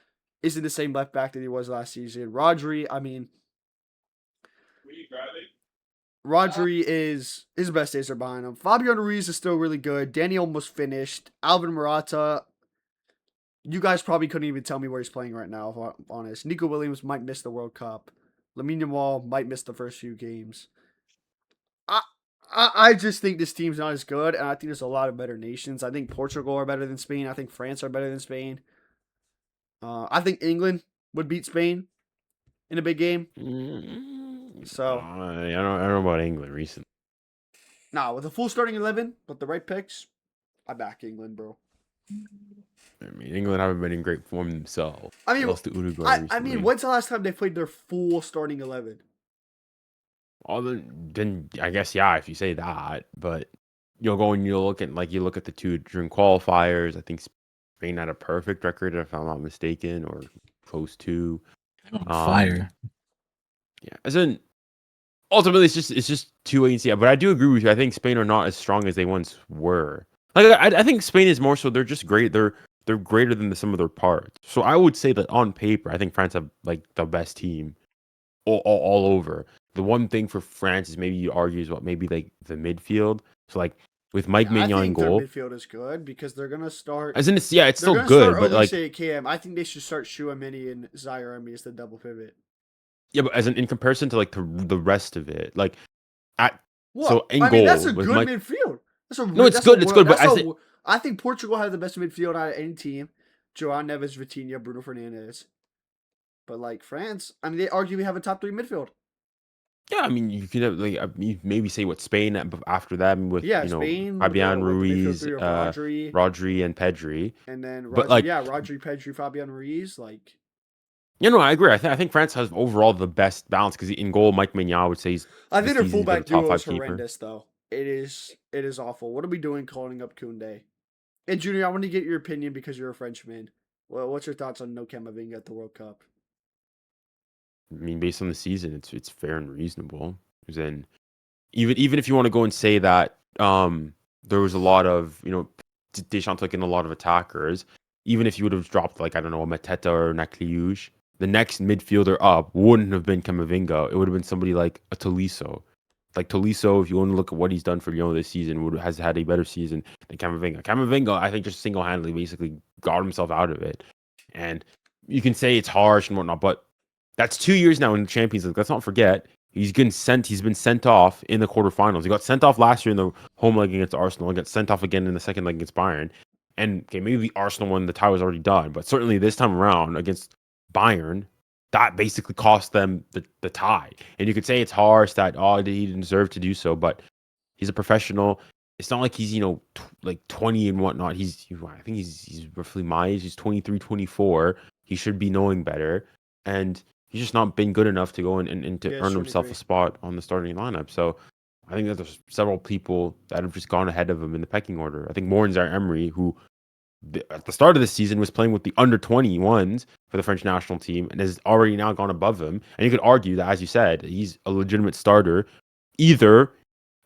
isn't the same left back that he was last season. Rodri is his best days are behind him. Fabian Ruiz is still really good. Danny almost finished. Alvin Morata, you guys probably couldn't even tell me where he's playing right now, if I'm honest. Nico Williams might miss the World Cup. Lamine Yamal might miss the first few games. I just think this team's not as good, and I think there's a lot of better nations. I think Portugal are better than Spain. I think France are better than Spain. I think England would beat Spain in a big game. So, I don't know about England recently. nah, with a full starting 11, but the right picks, I back England, bro. I mean, England haven't been in great form themselves. I mean, They lost to Uruguay recently. I mean, when's the last time they played their full starting 11? Then I guess yeah, if you say that, but you'll go and you look at the two during qualifiers. I think Spain had a perfect record, if I'm not mistaken, or close to. Fire. Yeah, as in ultimately it's just too wait and see. But I do agree with you. I think Spain are not as strong as they once were. Like I think Spain is more so they're just great. They're greater than the sum of their parts. So I would say that on paper, I think France have like the best team all over. The one thing for France is maybe you argue is what maybe like the midfield. So like with Mike Yeah, I Maignan in think goal, their midfield is good because they're gonna start. as in it's They're still gonna good, start but like Olise at KM. I think they should start Chouameni and Zaire Emery as the double pivot. yeah, but as in comparison to like the rest of it, like at What? so in I goal mean, that's a with good Mike. midfield. No, it's good. It's good, but I think Portugal has the best midfield out of any team. Joao Neves, Vitinha, Bruno Fernandes. But like France, I mean, they arguably have a top 3 midfield. yeah, I mean you could have, like you maybe say what Spain after that with Yeah, Spain with Fabian the midfield Ruiz, 3 of Rodri, Rodri and Pedri, and then but Rodri, like Rodri, Pedri, Fabian Ruiz. Like, I agree. I think France has overall the best balance because in goal, Mike Maignan would say he's I think their he's been a fullback top duo is 5 keeper. horrendous, though. It is awful. What are we doing calling up Koundé? And Junior, I want to get your opinion because you're a Frenchman. Well, what's your thoughts on no Camavinga at the World Cup? I mean, based on the season, it's fair and reasonable. Because then, even if you want to go and say that there was a lot of Deschamps took in a lot of attackers, even if you would have dropped like I don't know a Mateta or Nakliush, the next midfielder up wouldn't have been Camavinga. It would have been somebody like a Tolisso. Like Tolisso, if you want to look at what he's done for Lyon this season, has had a better season than Camavinga. Camavinga, I think, just single-handedly basically got himself out of it. And you can say it's harsh and whatnot, but that's 2 years now in the Champions League. Let's not forget he's been sent off in the quarterfinals. He got sent off last year in the home leg against Arsenal and got sent off again in the second leg against Bayern. And okay, maybe the Arsenal one, the tie was already done, but certainly this time around against Bayern, that basically cost them the tie. And you could say it's harsh that he didn't deserve to do so, but he's a professional. It's not like he's like 20 and whatnot. I think he's roughly my age. He's 23, 24. He should be knowing better, and he's just not been good enough to go and to earn himself a spot on the starting lineup. So I think that there's several people that have just gone ahead of him in the pecking order. I think Morgan Emery, who at the start of the season was playing with the under 21s for the French national team and has already now gone above him. And you could argue that, as you said, he's a legitimate starter either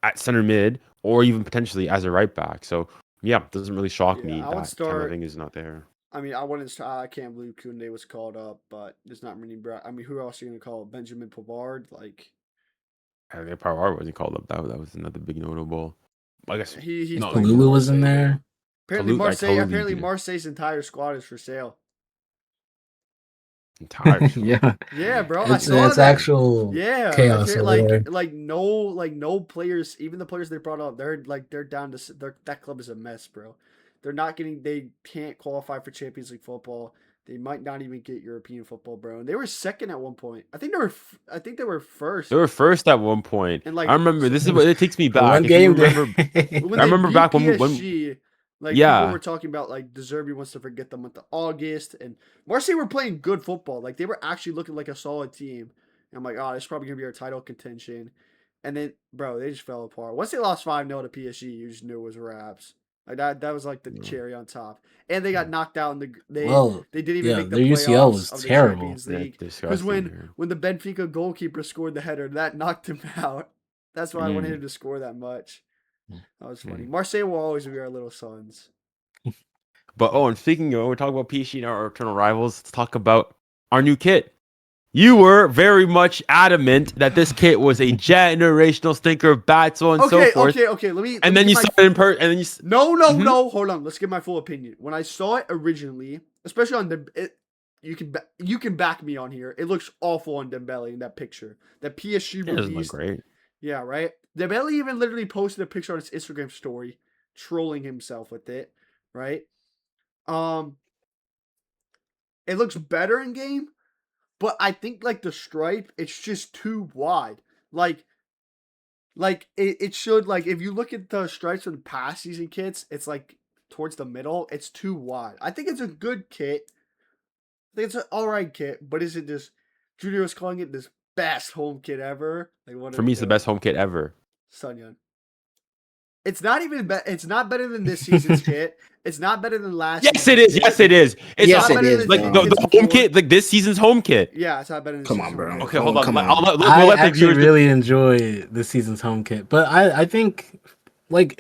at center mid or even potentially as a right back. So yeah, it doesn't really shock me that Camavinga is not there. I mean, I can't believe Koundé was called up, but there's not many. I mean, who else are you gonna call? Benjamin Pavard? Like, I think Pavard wasn't called up. That was another big notable. I guess Kalulu was in there. Apparently, Marseille's entire squad is for sale. Entire Yeah, bro. It's actual chaos. No players, even the players they brought up, they're down to that club is a mess, bro. They can't qualify for Champions League football. They might not even get European football, bro. And they were second at one point. I think they were first. They were first at one point. And I remember this is what it takes me back. One game, I remember back when PSG, people were talking about De Zerbi wants to forget the month of August, and Marseille were playing good football. Like they were actually looking like a solid team. And I'm like, oh, this is probably gonna be our title contention. And then, bro, they just fell apart. Once they lost 5-0 to PSG, you just knew it was wraps. Like that was like the cherry on top. And they got knocked out in they didn't even make the playoffs UCL was of the terrible. Champions League. Because when the Benfica goalkeeper scored the header, that knocked him out. That's why I wanted him to score that much. That was funny. Marseille will always be our little sons. But and speaking of, we're talking about PSG and our eternal rivals. Let's talk about our new kit. You were very much adamant that this kit was a generational stinker, bad, so on and so forth. Okay. Then you saw it in person, and then you. No. Hold on. Let's get my full opinion. When I saw it originally, especially on you can back me on here. It looks awful on Dembele in that picture. That PSG released. It doesn't look great. Yeah, right. Dembele even literally posted a picture on his Instagram story, trolling himself with it. Right. It looks better in game. But I think the stripe, it's just too wide. It should if you look at the stripes from the past season kits, it's towards the middle. It's too wide. I think it's a good kit. I think it's an alright kit, but is it just Junior was calling it this best home kit ever? For me, it's the best home kit ever. Sunyan. It's not even it's not better than this season's kit. It's not better than last season's kit. Yes, it is. It's yes, it is. The home kit, this season's home kit. Yeah, it's not better than Come on, bro. Okay, hold on. I actually really enjoy this season's home kit. But I think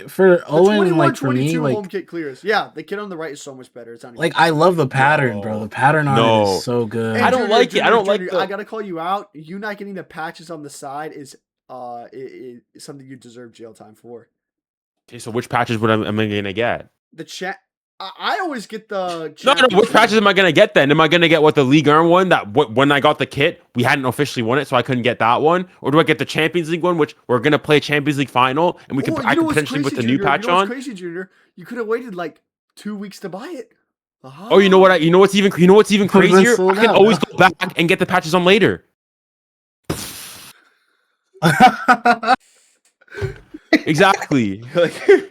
for Owen, for me, home kit clears. Yeah, the kit on the right is so much better. It's not I love the pattern, bro. The pattern on it is so good. I don't like it. I gotta call you out. You not getting the patches on the side is something you deserve jail time for. Okay, so which patches am I gonna get? I always get the. No. Which patches am I gonna get then? Am I gonna get the Ligue 1 one when I got the kit we hadn't officially won it, so I couldn't get that one, or do I get the Champions League one, which we're gonna play a Champions League final and I could potentially put the new patch on? Crazy, Junior. You could have waited 2 weeks to buy it. Oh, you know what? You know what's even crazier? I can always go back and get the patches on later. Exactly. I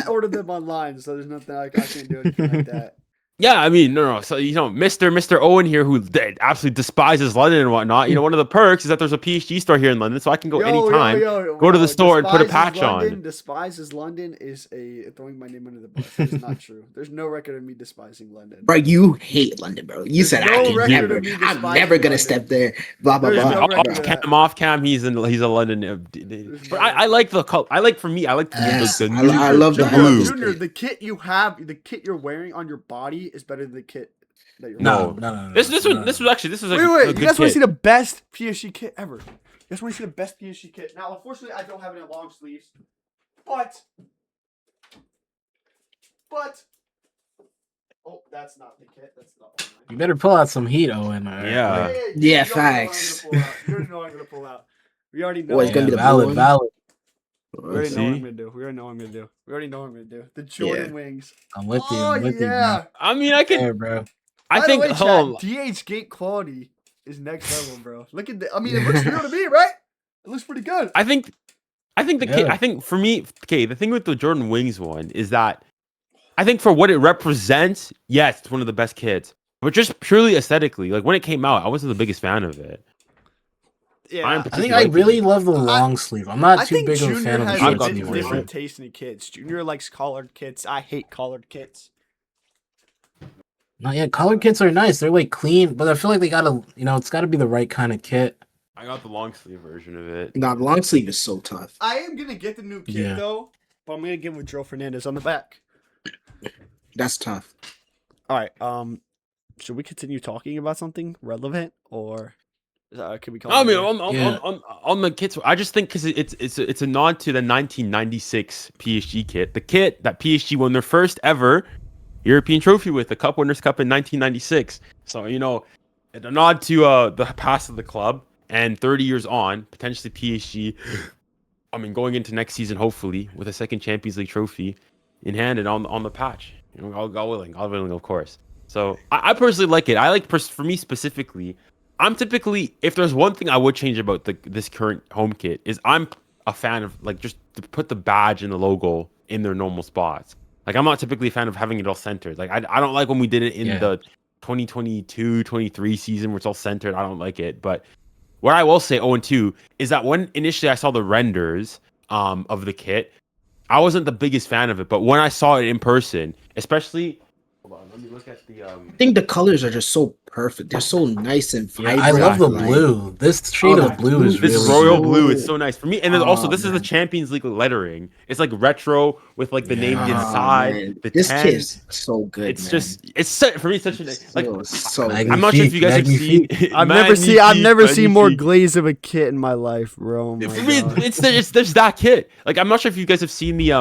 ordered them online, so there's nothing I can't do anything like that. Yeah, I mean, no. So, Mr. Owen here, who absolutely despises London and whatnot, one of the perks is that there's a PSG store here in London, so I can go anytime, go to the store and put a patch on. Despises London is throwing my name under the bus. It's not true. There's no record of me despising London. Bro, you hate London, bro. You said I'm never gonna step there. Blah blah blah. Off cam, he's a London. But I like the color. I like the I love the blue. Junior, the kit you have, the kit you're wearing on your body is better than the kit that you're wearing. No. This was a Wait, good you guys want to see the best PSG kit ever? guys want to see the best PSG kit? Now, unfortunately, I don't have it in long sleeves, but oh, that's not the kit. That's not one. You better pull out some heat, Owen. Yeah. Yeah, You already know what I'm facts. gonna pull out. You already know what I'm gonna pull out. We already know. Oh, it's gonna be the blue one? valid. We already know what See? I'm gonna do. We already know what I'm gonna do. We already know what I'm gonna do. The Jordan wings. I'm with you. Oh I'm with yeah. I mean, I you, could. bro. Yeah, bro. I By think. the way, Hold on. chat, DH gate quality is next level, bro. Look at the. I mean, it looks real to me, right? It looks pretty good. I think the kid. Yeah. I think for me, okay. The thing with the Jordan Wings one is that I think for what it represents, yes, it's one of the best kits. But just purely aesthetically, like when it came out, I wasn't the biggest fan of it. Yeah. I'm I think particularly I like really it. love the long sleeve. I'm not I too think big of a Junior fan of the has I've shorts got a anymore. different one. taste in kids. Junior likes collared kits. I hate collared kits. No, yeah, collared kits are nice. They're like clean, but I feel like they gotta, it's gotta be the right kind of kit. I got the long sleeve version of it. Nah, the long sleeve is so tough. I am gonna get the new kit Yeah. though, but I'm gonna get with Joe Fernandez on the back. That's tough. All right. Should we continue talking about something relevant, or can we call? I it mean, here? on the kits, I just think because it's a nod to the 1996 PSG kit, the kit that PSG won their first ever European trophy with, the Cup Winners' Cup in 1996. So a nod to the past of the club, and 30 years on, potentially PSG. I mean, going into next season, hopefully with a second Champions League trophy in hand and on the patch. God willing, of course. So I personally like it. I like for me specifically. I'm typically, if there's one thing I would change about this current home kit, is I'm a fan of like just to put the badge and the logo in their normal spots. Like I'm not typically a fan of having it all centered. Like I don't like when we did it in the 2022-23 season where it's all centered. I don't like it. But what I will say, 0-2, is that when initially I saw the renders of the kit, I wasn't the biggest fan of it. But when I saw it in person, especially, hold on, let me look at the. I think the colors are just so perfect. They're so nice and Yeah, vibrant. I love the like- blue. This shade Oh, of blue is This really royal cool. blue is so nice for me, and then also Oh, this is the man. Champions League lettering. It's like retro with like the name Yeah. inside. man. The This 10. kit is so good. It's man. just for me such a like. so Magnifique. good. I'm not sure if you guys have seen. Magnifique. I've never seen more Magnifique. glaze of a kit in my life, bro. Oh my For me, God. it's there's that kit. Like I'm not sure if you guys have seen the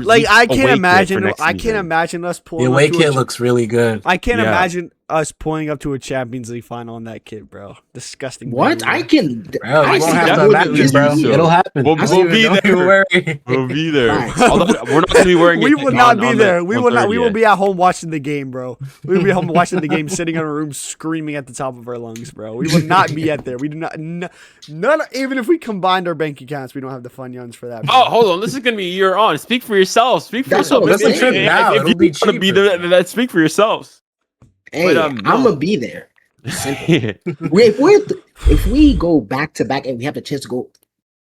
Like I away can't kit imagine. for next I can't season. imagine us The pulling. away up to kit a, looks really good. I can't Yeah. imagine us pulling up to a Champions League final in that kit, bro. Disgusting. What? behavior. I can. Bro, I you see won't have that to movie imagine, this bro. season. It'll happen. We'll Don't be even there. worry. We'll be there. Facts. Although we're not gonna be wearing it. We will not be on there. We will not. We will 30th. be at home watching the game, bro. We will be home watching the game, sitting in a room screaming at the top of our lungs, bro. We will not be at there. We do not. None. Even if we combined our bank accounts, we don't have the funyuns for that. Bro. Oh, hold on. This is gonna be a year on. Speak for yourselves. Speak for That's yourselves. what I'm Let's saying. trip now. If It'll you be want to be cheaper. there, then speak for yourselves. Hey, But, I'm no. gonna be there. If we go back to back and we have a chance to go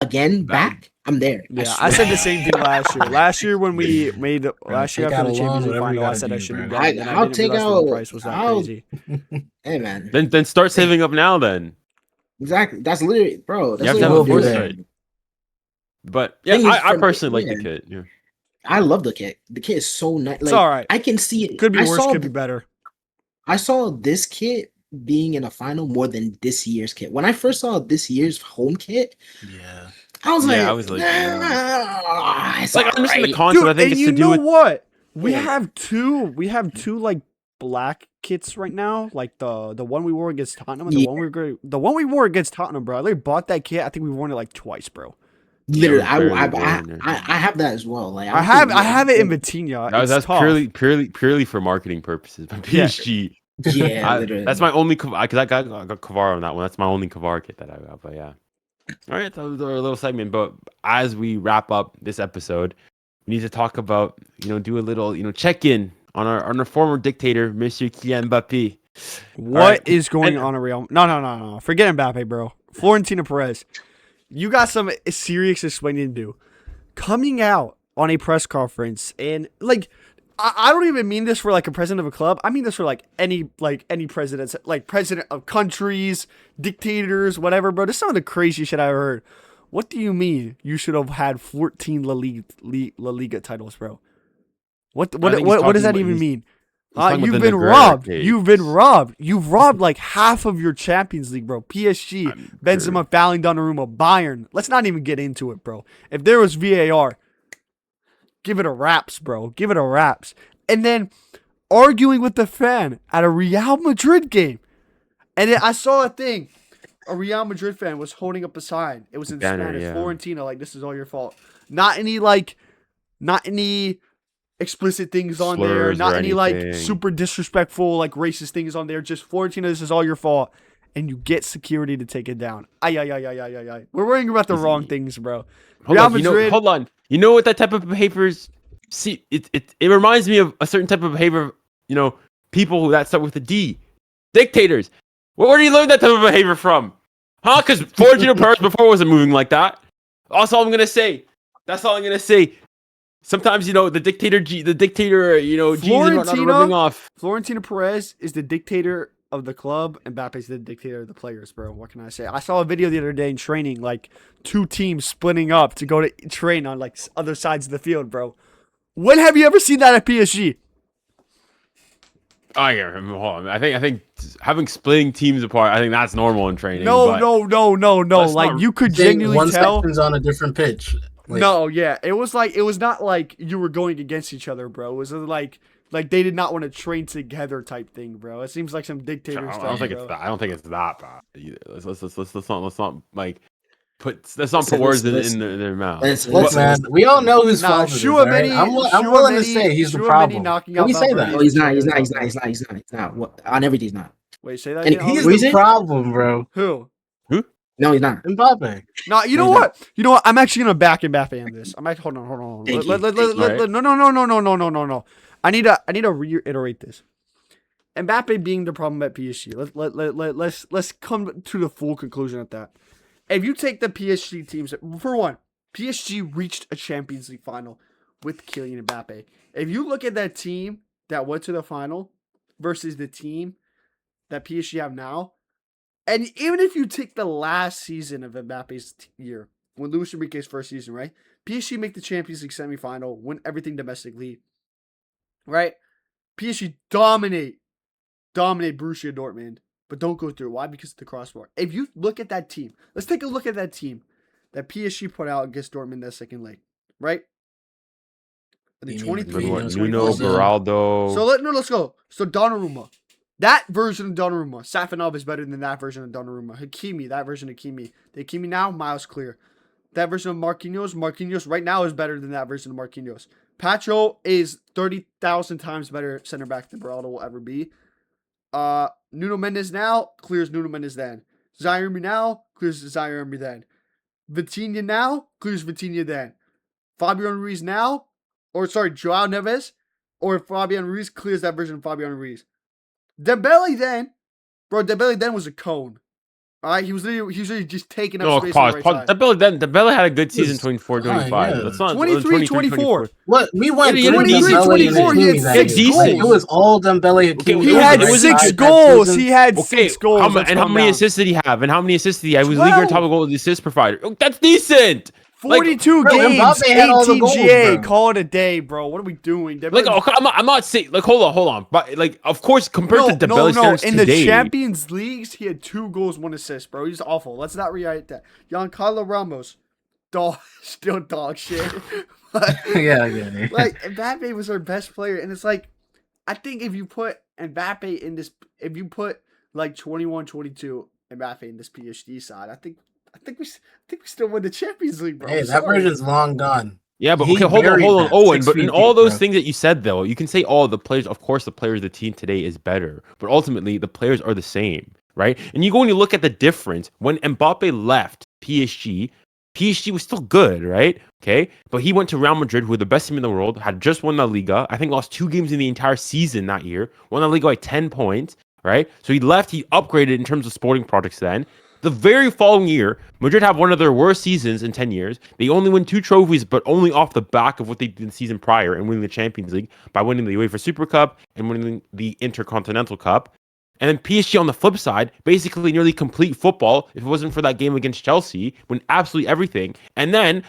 again back, I'm there. Yeah, I said the same thing last year. Last year when we made the last year take after out the a loan, Champions League whatever you final, I gotta said I do, should bro. have gone. Then I I'll didn't take realize the out- price was that I'll- crazy. Hey man, Then start saving up now. Then exactly. That's literally, bro. That's You have to have literally a what I'm foresight. doing. but yeah, Thing is, I from- personally like yeah. the kit. Yeah. I love the kit. The kit is so nice. It's all right. I can see it. Could be I worse. saw Could be better. I saw this kit being in a final more than this year's kit. When I first saw this year's home kit, Yeah. I was Yeah, like, I was like, it's Like I understand the alright." concept. Dude, I think and it's you to do know with what? We Yeah. have two like black kits right now. Like the one we wore against Tottenham and Yeah. the one we wore against Tottenham, bro. I literally bought that kit. I think we've worn it like twice, bro. Literally, Yeah, it was barely worn. I have that as well. Like I have it in Vitinha. that's tough. purely for marketing purposes. But Yeah. PSG, Yeah, literally. that's my only because I got Kavar on that one. That's my only Kavar kit that I got. But yeah, all right, that was our little segment. But as we wrap up this episode, we need to talk about do a little check in on our former dictator, Monsieur Kylian Mbappé. What is right. going And- on at Real? No. Forget Mbappe, bro. Florentino Perez. You got some serious explaining to do. Coming out on a press conference and like I don't even mean this for like a president of a club. I mean this for like any presidents, like president of countries, dictators, whatever, bro. This is some of the crazy shit I ever heard. What do you mean you should have had 14 La Liga titles, bro? What I think he's does that talking even about- mean? talking You've about the been Negreira robbed. case. You've been robbed. You've robbed like half of your Champions League, bro. PSG, I'm Benzema fouling Donnarumma, Bayern. Let's not even get into it, bro. If there was VAR, give it a raps, bro. Give it a raps. And then arguing with the fan at a Real Madrid game. And then I saw a thing. A Real Madrid fan was holding up a sign. It was in Banner, Spanish. yeah. Florentina, like, this is all your fault. Not any explicit things on there. Slurs Not or any like anything. super disrespectful, like racist things on there. Just Florentina, this is all your fault. And you get security to take it down. Ay. We're worrying about the wrong things, bro. Hold Real on, Madrid. hold on. You know what that type of behavior is? See, it reminds me of a certain type of behavior. You know, people that start with a D, dictators. Where do you learn that type of behavior from? Huh? Because Florentino Perez before wasn't moving like that. That's all I'm gonna say. That's all I'm gonna say. Sometimes you know the dictator, genes and whatnot are rubbing off. Florentino Perez is the dictator of the club, and Mbappe's the dictator of the players, bro. What can I say? I saw a video the other day in training, like 2 teams splitting up to go to train on like other sides of the field, bro. When have you ever seen that at PSG? I can't remember. Hold on. I think having splitting teams apart, I think that's normal in training. No. that's Like not- you could Saying genuinely one tell. section's on a different pitch. Like, No, yeah, it was not like you were going against each other, bro. It was like they did not want to train together type thing, bro. It seems like some dictator I stuff. don't think bro. it's that. I don't think it's that bad either. Let's not like let's not put words in their mouth. Look, man, we all know who's Nah, fault it is, all right? I'm willing to say he's the problem. Knocking Can out we say Valverde that? No, he's not. is He's fair. not. He's not. What, on everything, he's not. Wait, say that And again. He's Oliver? Reason? the problem, bro. Who? No, he's not. Mbappe. No, you know No, he's what? You know what? I'm actually gonna back Mbappe on this. I'm actually hold on. Thank Let- you. let- Thank let- you. No. I need to reiterate this. Mbappe being the problem at PSG. Let's come to the full conclusion at that. If you take the PSG teams, for one, PSG reached a Champions League final with Kylian Mbappe. If you look at that team that went to the final versus the team that PSG have now, and even if you take the last season of Mbappe's year, when Luis Enrique's first season, right? PSG make the Champions League semifinal, win everything domestically, right? PSG dominate Borussia Dortmund, but don't go through. Why? Because of the crossbar. If you look at that team, let's take a look at that team that PSG put out against Dortmund that second leg, right? The You mean 23, Nuno, 24. Beraldo. Beraldo. Let's go. So Donnarumma. That version of Donnarumma. Safanov is better than that version of Donnarumma. Hakimi, that version of Hakimi. The Hakimi now, miles clear. That version of Marquinhos right now is better than that version of Marquinhos. Pacho is 30,000 times better center back than Beraldo will ever be. Nuno Mendes now clears Nuno Mendes then. Zaire Emery now clears Zaire Emery then. Vitinha now clears Vitinha then. Fabian Ruiz now, Joao Neves or Fabian Ruiz clears that version of Fabian Ruiz. Dembele then was a cone. All right, he was literally just taking up No, space pause. on the right side. Dembele had a good season, Yes. 24, Fine, 25. yeah. That's not 23, 24. What we went Yeah, through 23, Dembele 24, and he had Hakimi that six year. Like, goals. it was all Dembele. Okay, Hakimi. He It was- had it was 6 good goals. season. He had Okay, 6 goals. how Let's calm many down. assists did he have? And how many assists did he have? He was 12. league top goal assist provider. Oh, that's decent. 42 bro, games, Mbappe had all the 18 goals, GA. bro. Call it a day, bro. What are we doing? Like, okay, I'm not saying. Like, hold on. But like, of course, compared to No. Dembele's standards In today, the Champions Leagues, he had 2 goals, 1 assist, bro. He's awful. Let's not rewrite that. Giancarlo Ramos, still dog shit. But, yeah. like, Mbappe was our best player, and it's like, I think if you put Mbappe in this, if you put like 21, 22 Mbappe in this PSG side, I think we still win the Champions League, bro. Hey, I'm that sorry. version's long gone. yeah, but He okay, hold on, buried that Owen. 6 But in feet all deep, those bro. things that you said, though, you can say, the players. Of course, the players, the team today is better, but ultimately, the players are the same, right? And you go and you look at the difference when Mbappe left PSG. PSG was still good, right? Okay, but he went to Real Madrid, who were the best team in the world, had just won La Liga. I think lost 2 games in the entire season that year. Won La Liga by 10 points, right? So he left. He upgraded in terms of sporting projects. Then the very following year, Madrid have one of their worst seasons in 10 years. They only win 2 trophies, but only off the back of what they did the season prior and winning the Champions League by winning the UEFA Super Cup and winning the Intercontinental Cup. And then PSG on the flip side, basically nearly complete football. If it wasn't for that game against Chelsea, win absolutely everything. And then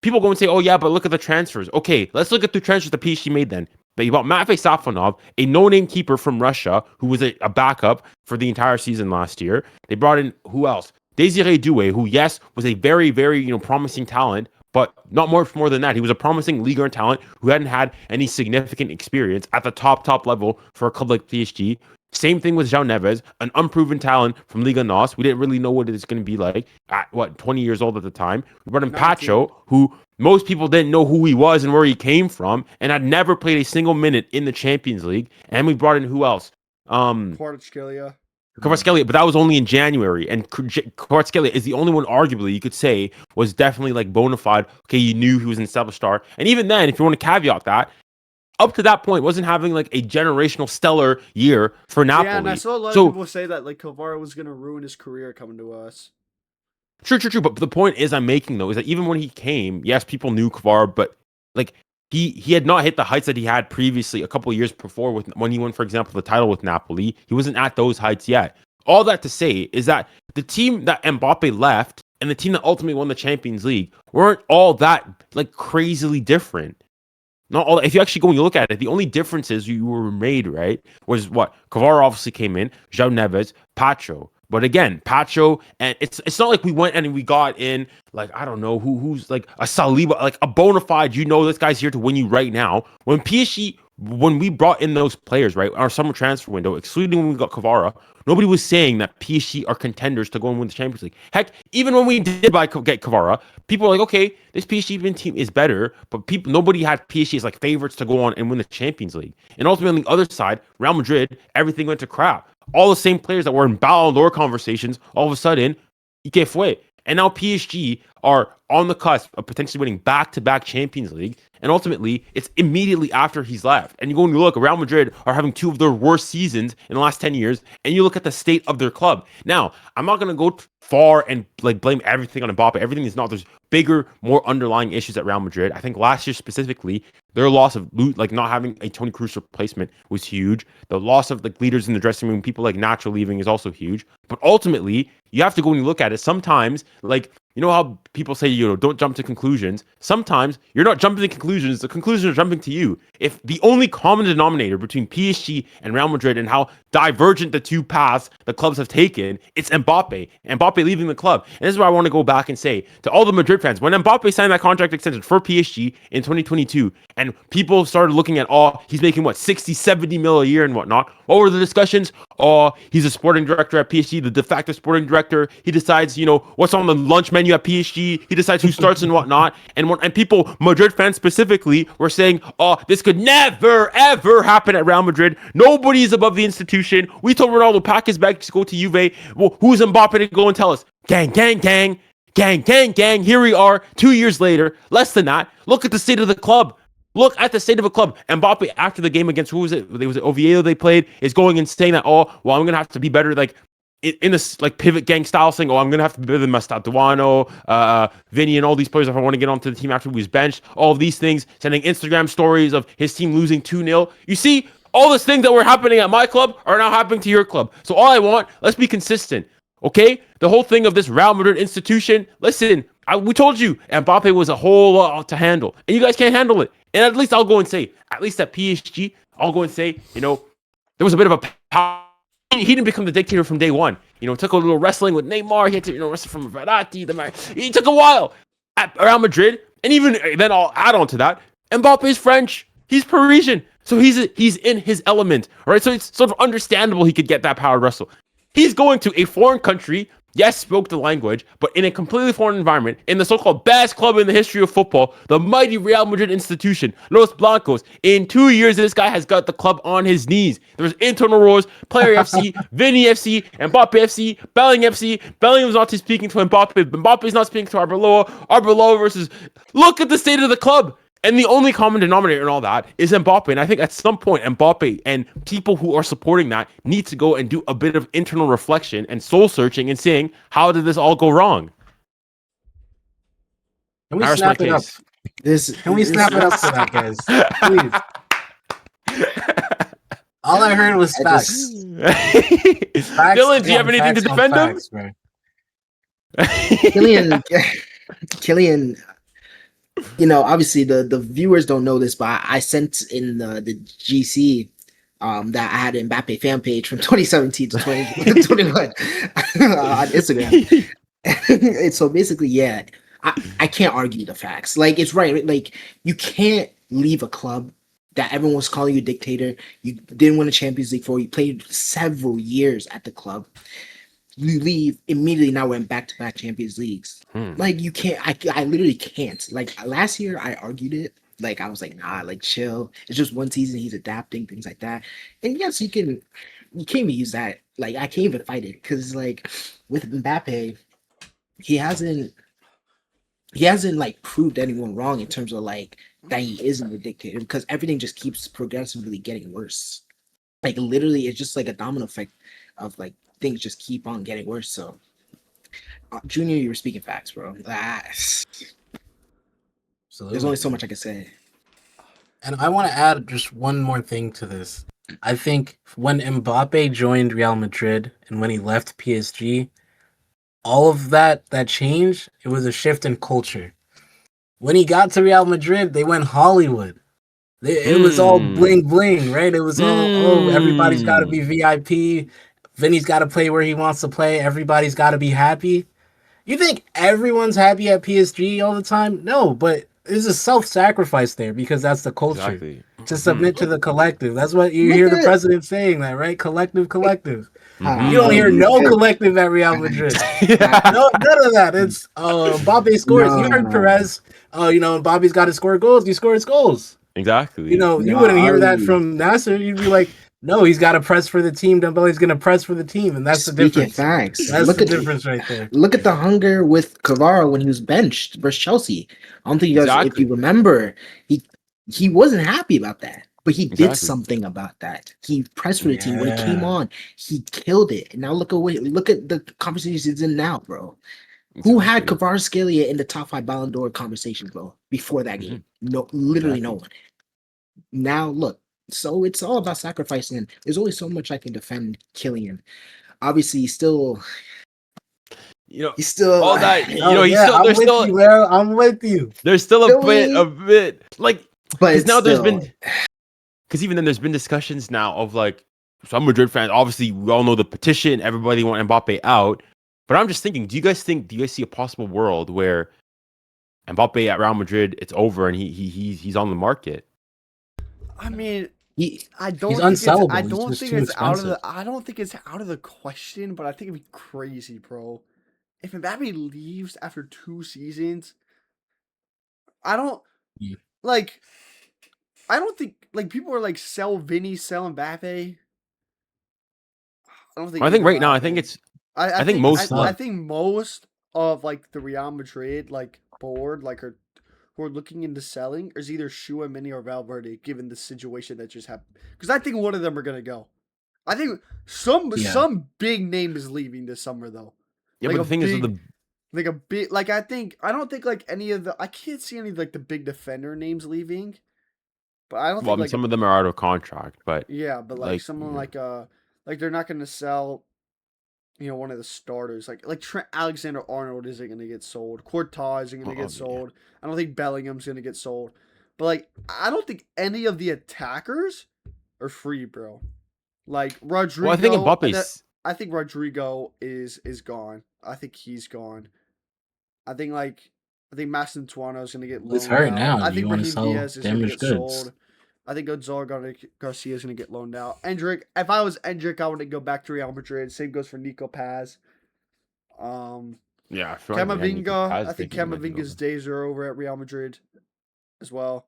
people go and say, oh yeah, but look at the transfers. Okay, let's look at the transfers that PSG made then. They bought Matvey Safonov, a no-name keeper from Russia, who was a backup for the entire season last year. They brought in who else? Desiree Doué, who yes was a very, very promising talent, but not much more than that. He was a promising Ligue 1 talent who hadn't had any significant experience at the top level for a club like PSG. Same thing with João Neves, an unproven talent from Liga NOS. We didn't really know what it's going to be like at 20 years old at the time. We brought in 19. Pacho, who most people didn't know who he was and where he came from, and had never played a single minute in the Champions League. And we brought in who else? Kvaratskhelia. Kvaratskhelia, but that was only in January. And Kvaratskhelia is the only one, arguably, you could say, was definitely like bona fide. Okay, you knew he was an established star. And even then, if you want to caveat that, up to that point, wasn't having like a generational stellar year for Napoli. Yeah, and I saw a lot of people say that like Kvara was going to ruin his career coming to us. True. But the point I'm making though is that even when he came, yes, people knew Kvara, but like he had not hit the heights that he had previously a couple of years before when he won, for example, the title with Napoli. He wasn't at those heights yet. All that to say is that the team that Mbappe left and the team that ultimately won the Champions League weren't all that like crazily different. Not all. If you actually go and you look at it, the only differences you were made, right, was what? Kvara obviously came in, João Neves, Pacho. But again, Pacho, and it's not like we went and we got in, like, I don't know, who's like a Saliba, like a bona fide, this guy's here to win you right now. When we brought in those players, right, our summer transfer window, excluding when we got Kvara, nobody was saying that PSG are contenders to go and win the Champions League. Heck, even when we did get Kvara, people were like, okay, this PSG team is better, but nobody had PSG as like favorites to go on and win the Champions League. And ultimately, on the other side, Real Madrid, everything went to crap. All the same players that were in Ballon d'Or conversations, all of a sudden, Ike fue. And now PSG are on the cusp of potentially winning back-to-back Champions League. And ultimately, it's immediately after he's left. And you go and you look, Real Madrid are having two of their worst seasons in the last 10 years. And you look at the state of their club. Now, I'm not going to go far and like blame everything on Mbappe. Everything is not. There's bigger, more underlying issues at Real Madrid. I think last year specifically, their loss of like not having a Toni Kroos replacement was huge. The loss of like leaders in the dressing room, people like Nacho leaving, is also huge. But ultimately, you have to go and you look at it. Sometimes, like, you know how people say, don't jump to conclusions. Sometimes you're not jumping to conclusions. The conclusions are jumping to you. If the only common denominator between PSG and Real Madrid and how divergent the two paths the clubs have taken, it's Mbappe. Mbappe leaving the club. And this is where I want to go back and say to all the Madrid fans, when Mbappe signed that contract extension for PSG in 2022, and people started looking at, he's making what, 60, 70 mil a year and whatnot. What were the discussions? He's a sporting director at PSG, the de facto sporting director. He decides, what's on the lunch menu at PSG. He decides who starts and whatnot. And people, Madrid fans specifically, were saying, this could never, ever happen at Real Madrid. Nobody is above the institution. We told Ronaldo, pack his bag to go to Juve. Well, who's Mbappe to go and tell us? Gang, gang, gang. Gang, gang, gang. Here we are 2 years later. Less than that. Look at the state of the club. Look at the state of a club. Mbappe, after the game against, who was it? It was Oviedo they played, is going and saying that, I'm going to have to be better, like, in this, like, pivot gang style, saying, I'm going to have to be better than Mastaduano, Vinny, and all these players if I want to get onto the team after he was benched. All of these things, sending Instagram stories of his team losing 2-0. You see, all these things that were happening at my club are now happening to your club. So all I want, let's be consistent, okay? The whole thing of this Real Madrid institution, listen, we told you Mbappe was a whole lot to handle, and you guys can't handle it. And at least I'll go and say, at least at PSG, I'll go and say, there was a bit of a power. He didn't become the dictator from day one. It took a little wrestling with Neymar. He had to, wrestle from Verratti. It took a while at Real Madrid. And even then, I'll add on to that. Mbappe's French. He's Parisian. So he's in his element. Right? So it's sort of understandable he could get that power wrestle. He's going to a foreign country. Yes, spoke the language, but in a completely foreign environment, in the so-called best club in the history of football, the mighty Real Madrid institution, Los Blancos. In 2 years, this guy has got the club on his knees. There's internal wars, Player FC, Vinny FC, Mbappe FC, Bellingham FC. Bellingham's not speaking to Mbappe. Mbappe's not speaking to Arbeloa. Arbeloa versus... Look at the state of the club. And the only common denominator in all that is Mbappe. And I think at some point, Mbappe and people who are supporting that need to go and do a bit of internal reflection and soul searching and saying, how did this all go wrong? Can we snap it up? Can we snap it up to that, guys? Please. All I heard was facts. Dylan, do you have anything to defend him? Kylian obviously the viewers don't know this, but I sent in the GC that I had an Mbappe fan page from 2017 to 2021 on Instagram. And so basically, yeah, I can't argue the facts. Like it's right. Like you can't leave a club that everyone was calling you a dictator. You didn't win a Champions League for. You played several years at the club. You leave immediately. Now went back to back Champions Leagues. Like you can't. I literally can't. Like last year, I argued it. Like I was like, nah, like chill. It's just one season. He's adapting, things like that. And yes, you can. You can't even use that. Like I can't even fight it because like with Mbappe, he hasn't like proved anyone wrong in terms of like that he isn't a dictator because everything just keeps progressively getting worse. Like literally, it's just like a domino effect of like things just keep on getting worse. So, Junior, you were speaking facts, bro. There's only so much I can say. And I want to add just one more thing to this. I think when Mbappe joined Real Madrid and when he left PSG, all of that change, it was a shift in culture. When he got to Real Madrid, they went Hollywood. It was all bling bling, right? It was all, everybody's got to be VIP. Vinny's got to play where he wants to play. Everybody's got to be happy. You think everyone's happy at PSG all the time? No, but there's a self-sacrifice there because that's the culture. Exactly. To submit to the collective. That's what you hear the president saying that, right? Collective. You don't hear no collective at Real Madrid. No, none of that. It's Mbappe scores. You heard Perez. Mbappe's got to score goals. He scores goals. Exactly. You wouldn't hear that from Nasser. You'd be like, no, he's got to press for the team. Dembele's going to press for the team, and that's the difference. Facts. That's the difference right there. Look at the hunger with Kvara when he was benched versus Chelsea. I don't think you guys, if you remember, he wasn't happy about that, but he did something about that. He pressed for the team when it came on. He killed it. And now look at the conversations he's in now, bro. Who had Kvaratskhelia in the top 5 Ballon d'Or conversation, bro, before that game? No, literally no one. Now look. So it's all about sacrificing. There's only so much I can defend Kylian. Obviously, he's still all that. I'm with you. There's still a bit like, but now there's been, because even then there's been discussions now of like some Madrid fans. Obviously, we all know the petition. Everybody want Mbappe out. But I'm just thinking, do you guys see a possible world where Mbappe at Real Madrid, it's over and he's on the market? I mean, I don't think it's out of the question, but I think it'd be crazy, bro. If Mbappe leaves after 2 seasons, I don't think like people are like sell Vinny, sell Mbappe. I think right now, I think it's I think most of like the Real Madrid like board like are who are looking into selling is either Tchouaméni or Valverde, given the situation that just happened. Because I think one of them are gonna go. I think some big name is leaving this summer though. Yeah, like but the thing is I don't think like any of the I can't see any of like the big defender names leaving. But I don't think like some of them are out of contract, but yeah, but like someone like they're not gonna sell one of the starters like Trent Alexander-Arnold isn't going to get sold. Courtois isn't going to get sold. I don't think Bellingham's going to get sold. But like I don't think any of the attackers are free, bro. Like Rodrigo. Well, I think Mbappe's. I think Rodrigo is gone. I think he's gone. I think Mastantuono is going to get loaned. It's hurt now. I think Raheem Diaz is going to get sold. I think Gonzalo Garcia is going to get loaned out. Endrick, if I was Endrick, I would go back to Real Madrid. Same goes for Nico Paz. Yeah, Camavinga. I think Camavinga's days are over at Real Madrid as well.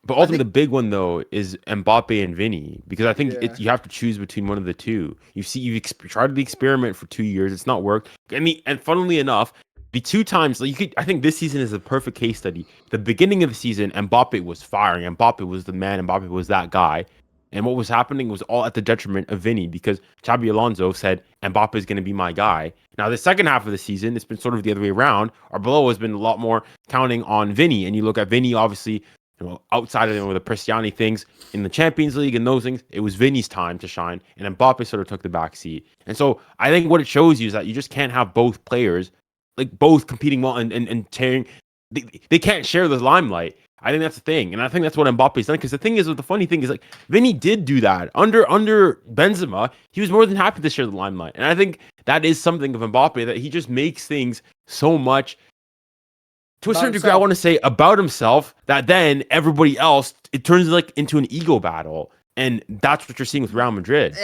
But ultimately, the big one though is Mbappe and Vinny, because I think you have to choose between one of the two. You've tried the experiment for 2 years; it's not worked. And funnily enough, the 2 times I think this season is a perfect case study. The beginning of the season, Mbappe was firing. Mbappe was the man. Mbappe was that guy. And what was happening was all at the detriment of Vinny, because Xabi Alonso said Mbappe is going to be my guy. Now, the second half of the season, it's been sort of the other way around. Arbeloa has been a lot more counting on Vinny. And you look at Vinny, obviously, outside of the Cristiano things in the Champions League and those things, it was Vinny's time to shine. And Mbappe sort of took the back seat. And so I think what it shows you is that you just can't have both players, like both competing well and tearing they can't share the limelight. I think that's the thing, and I think that's what Mbappe's done. Because the thing is, the funny thing is, like Vinny did do that under Benzema. He was more than happy to share the limelight, and I think that is something of Mbappe, that he just makes things so much to a certain degree. I want to say about himself, that then everybody else, it turns like into an ego battle, and that's what you're seeing with Real Madrid.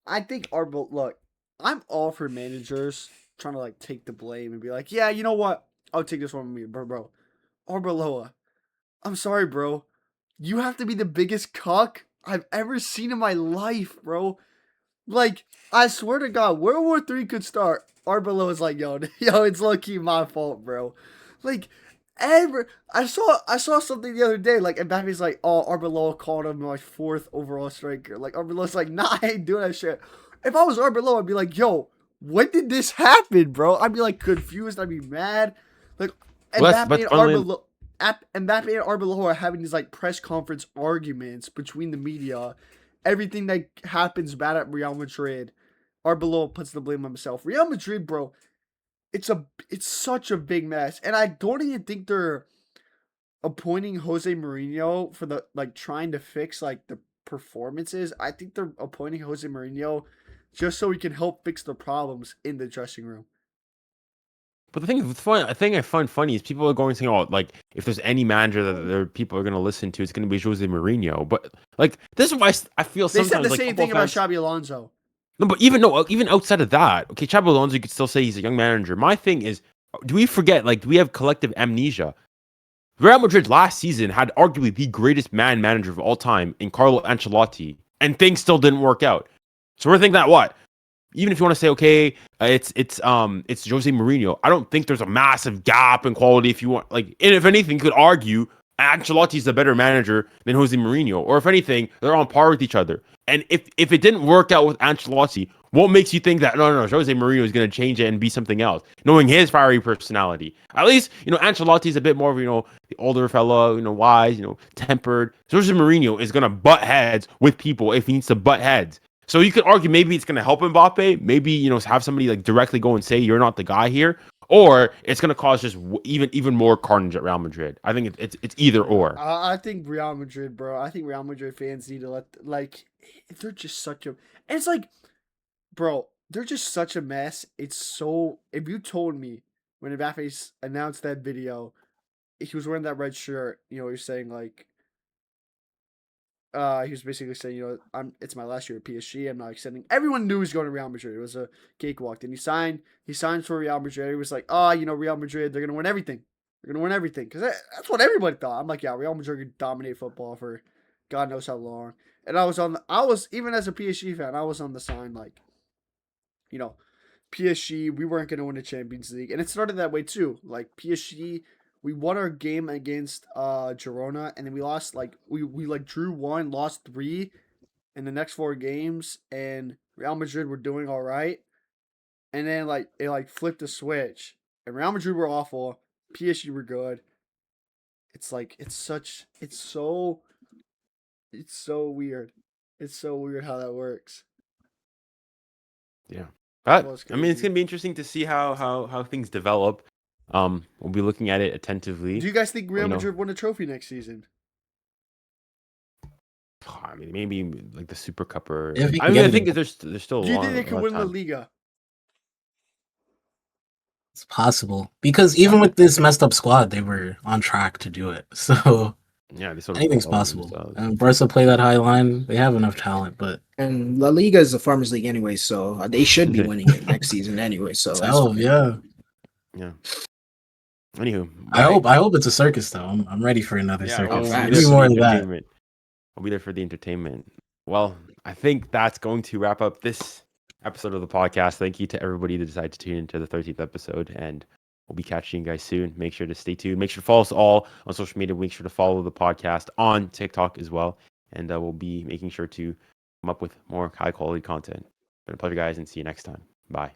I think look, I'm all for managers trying to like take the blame and be like, yeah, you know what? I'll take this one with me, bro. Arbeloa, I'm sorry, bro. You have to be the biggest cuck I've ever seen in my life, bro. Like, I swear to God, World War III could start. Arbeloa's like, yo, it's low-key my fault, bro. Like, I saw something the other day, like, Mbappe's like, oh, Arbeloa called him my 4th overall striker. Like, Arbeloa's like, nah, I ain't doing that shit. If I was Arbeloa, I'd be like, yo, when did this happen, bro? I'd be like confused. I'd be mad. Like, Mbappe and Arbeloa are having these like press conference arguments between the media. Everything that happens bad at Real Madrid, Arbeloa puts the blame on himself. Real Madrid, bro, it's such a big mess, and I don't even think they're appointing Jose Mourinho for the like trying to fix like the performances. I think they're appointing Jose Mourinho just so he can help fix the problems in the dressing room. But the thing is, I think I find funny is people are going saying, "Oh, like if there's any manager that people are going to listen to, it's going to be Jose Mourinho." But like this is why I feel they sometimes said the like same thing about Xabi Alonso. No, but even outside of that, okay, Xabi Alonso, you could still say he's a young manager. My thing is, do we forget? Like, do we have collective amnesia? Real Madrid last season had arguably the greatest manager of all time in Carlo Ancelotti, and things still didn't work out. So we're thinking that what? Even if you want to say, okay, it's Jose Mourinho, I don't think there's a massive gap in quality. If you want, like, and if anything, you could argue Ancelotti's a better manager than Jose Mourinho, or if anything, they're on par with each other. And if it didn't work out with Ancelotti, what makes you think that no, Jose Mourinho is going to change it and be something else? Knowing his fiery personality, at least Ancelotti's a bit more of the older fellow, wise, tempered. Jose Mourinho is going to butt heads with people if he needs to butt heads. So you could argue maybe it's going to help Mbappe, maybe have somebody like directly go and say you're not the guy here, or it's going to cause just even more carnage at Real Madrid. I think it's either or. I think Real Madrid, bro. I think Real Madrid fans need to they're just such a. And it's like, bro, they're just such a mess. It's so. If you told me when Mbappe announced that video, he was wearing that red shirt, you're saying like. He was basically saying, it's my last year at PSG. I'm not extending. Everyone knew he was going to Real Madrid. It was a cakewalk. Then he signed for Real Madrid. He was like, Real Madrid, they're going to win everything. They're going to win everything. Because that's what everybody thought. I'm like, yeah, Real Madrid could dominate football for God knows how long. And I was, even as a PSG fan, I was on the sign, like, PSG, we weren't going to win the Champions League. And it started that way too. Like, PSG, we won our game against Girona, and then we lost, like, we drew 1, lost 3 in the next 4 games, and Real Madrid were doing all right. And then, like, it, like, flipped a switch. And Real Madrid were awful. PSG were good. It's like, it's so weird. It's so weird how that works. Yeah. But, I mean, it's going to be interesting to see how things develop. We'll be looking at it attentively. Do you guys think Real Madrid win a trophy next season? I mean, maybe like the Super Cup or. I think there's still. Do you think they could win La Liga? It's possible because even with this messed up squad, they were on track to do it. So yeah, anything's possible. And Barca play that high line; they have enough talent. But and La Liga is a farmers league anyway, so they should be winning it next season anyway. So yeah. Anywho, I hope it's a circus though. I'm ready for another circus. Maybe more than that. I'll be there for the entertainment. Well, I think that's going to wrap up this episode of the podcast. Thank you to everybody that decided to tune into the 13th episode, and we'll be catching you guys soon. Make sure to stay tuned. Make sure to follow us all on social media. Make sure to follow the podcast on TikTok as well, and we'll be making sure to come up with more high quality content. It's been a pleasure, guys, and see you next time. Bye.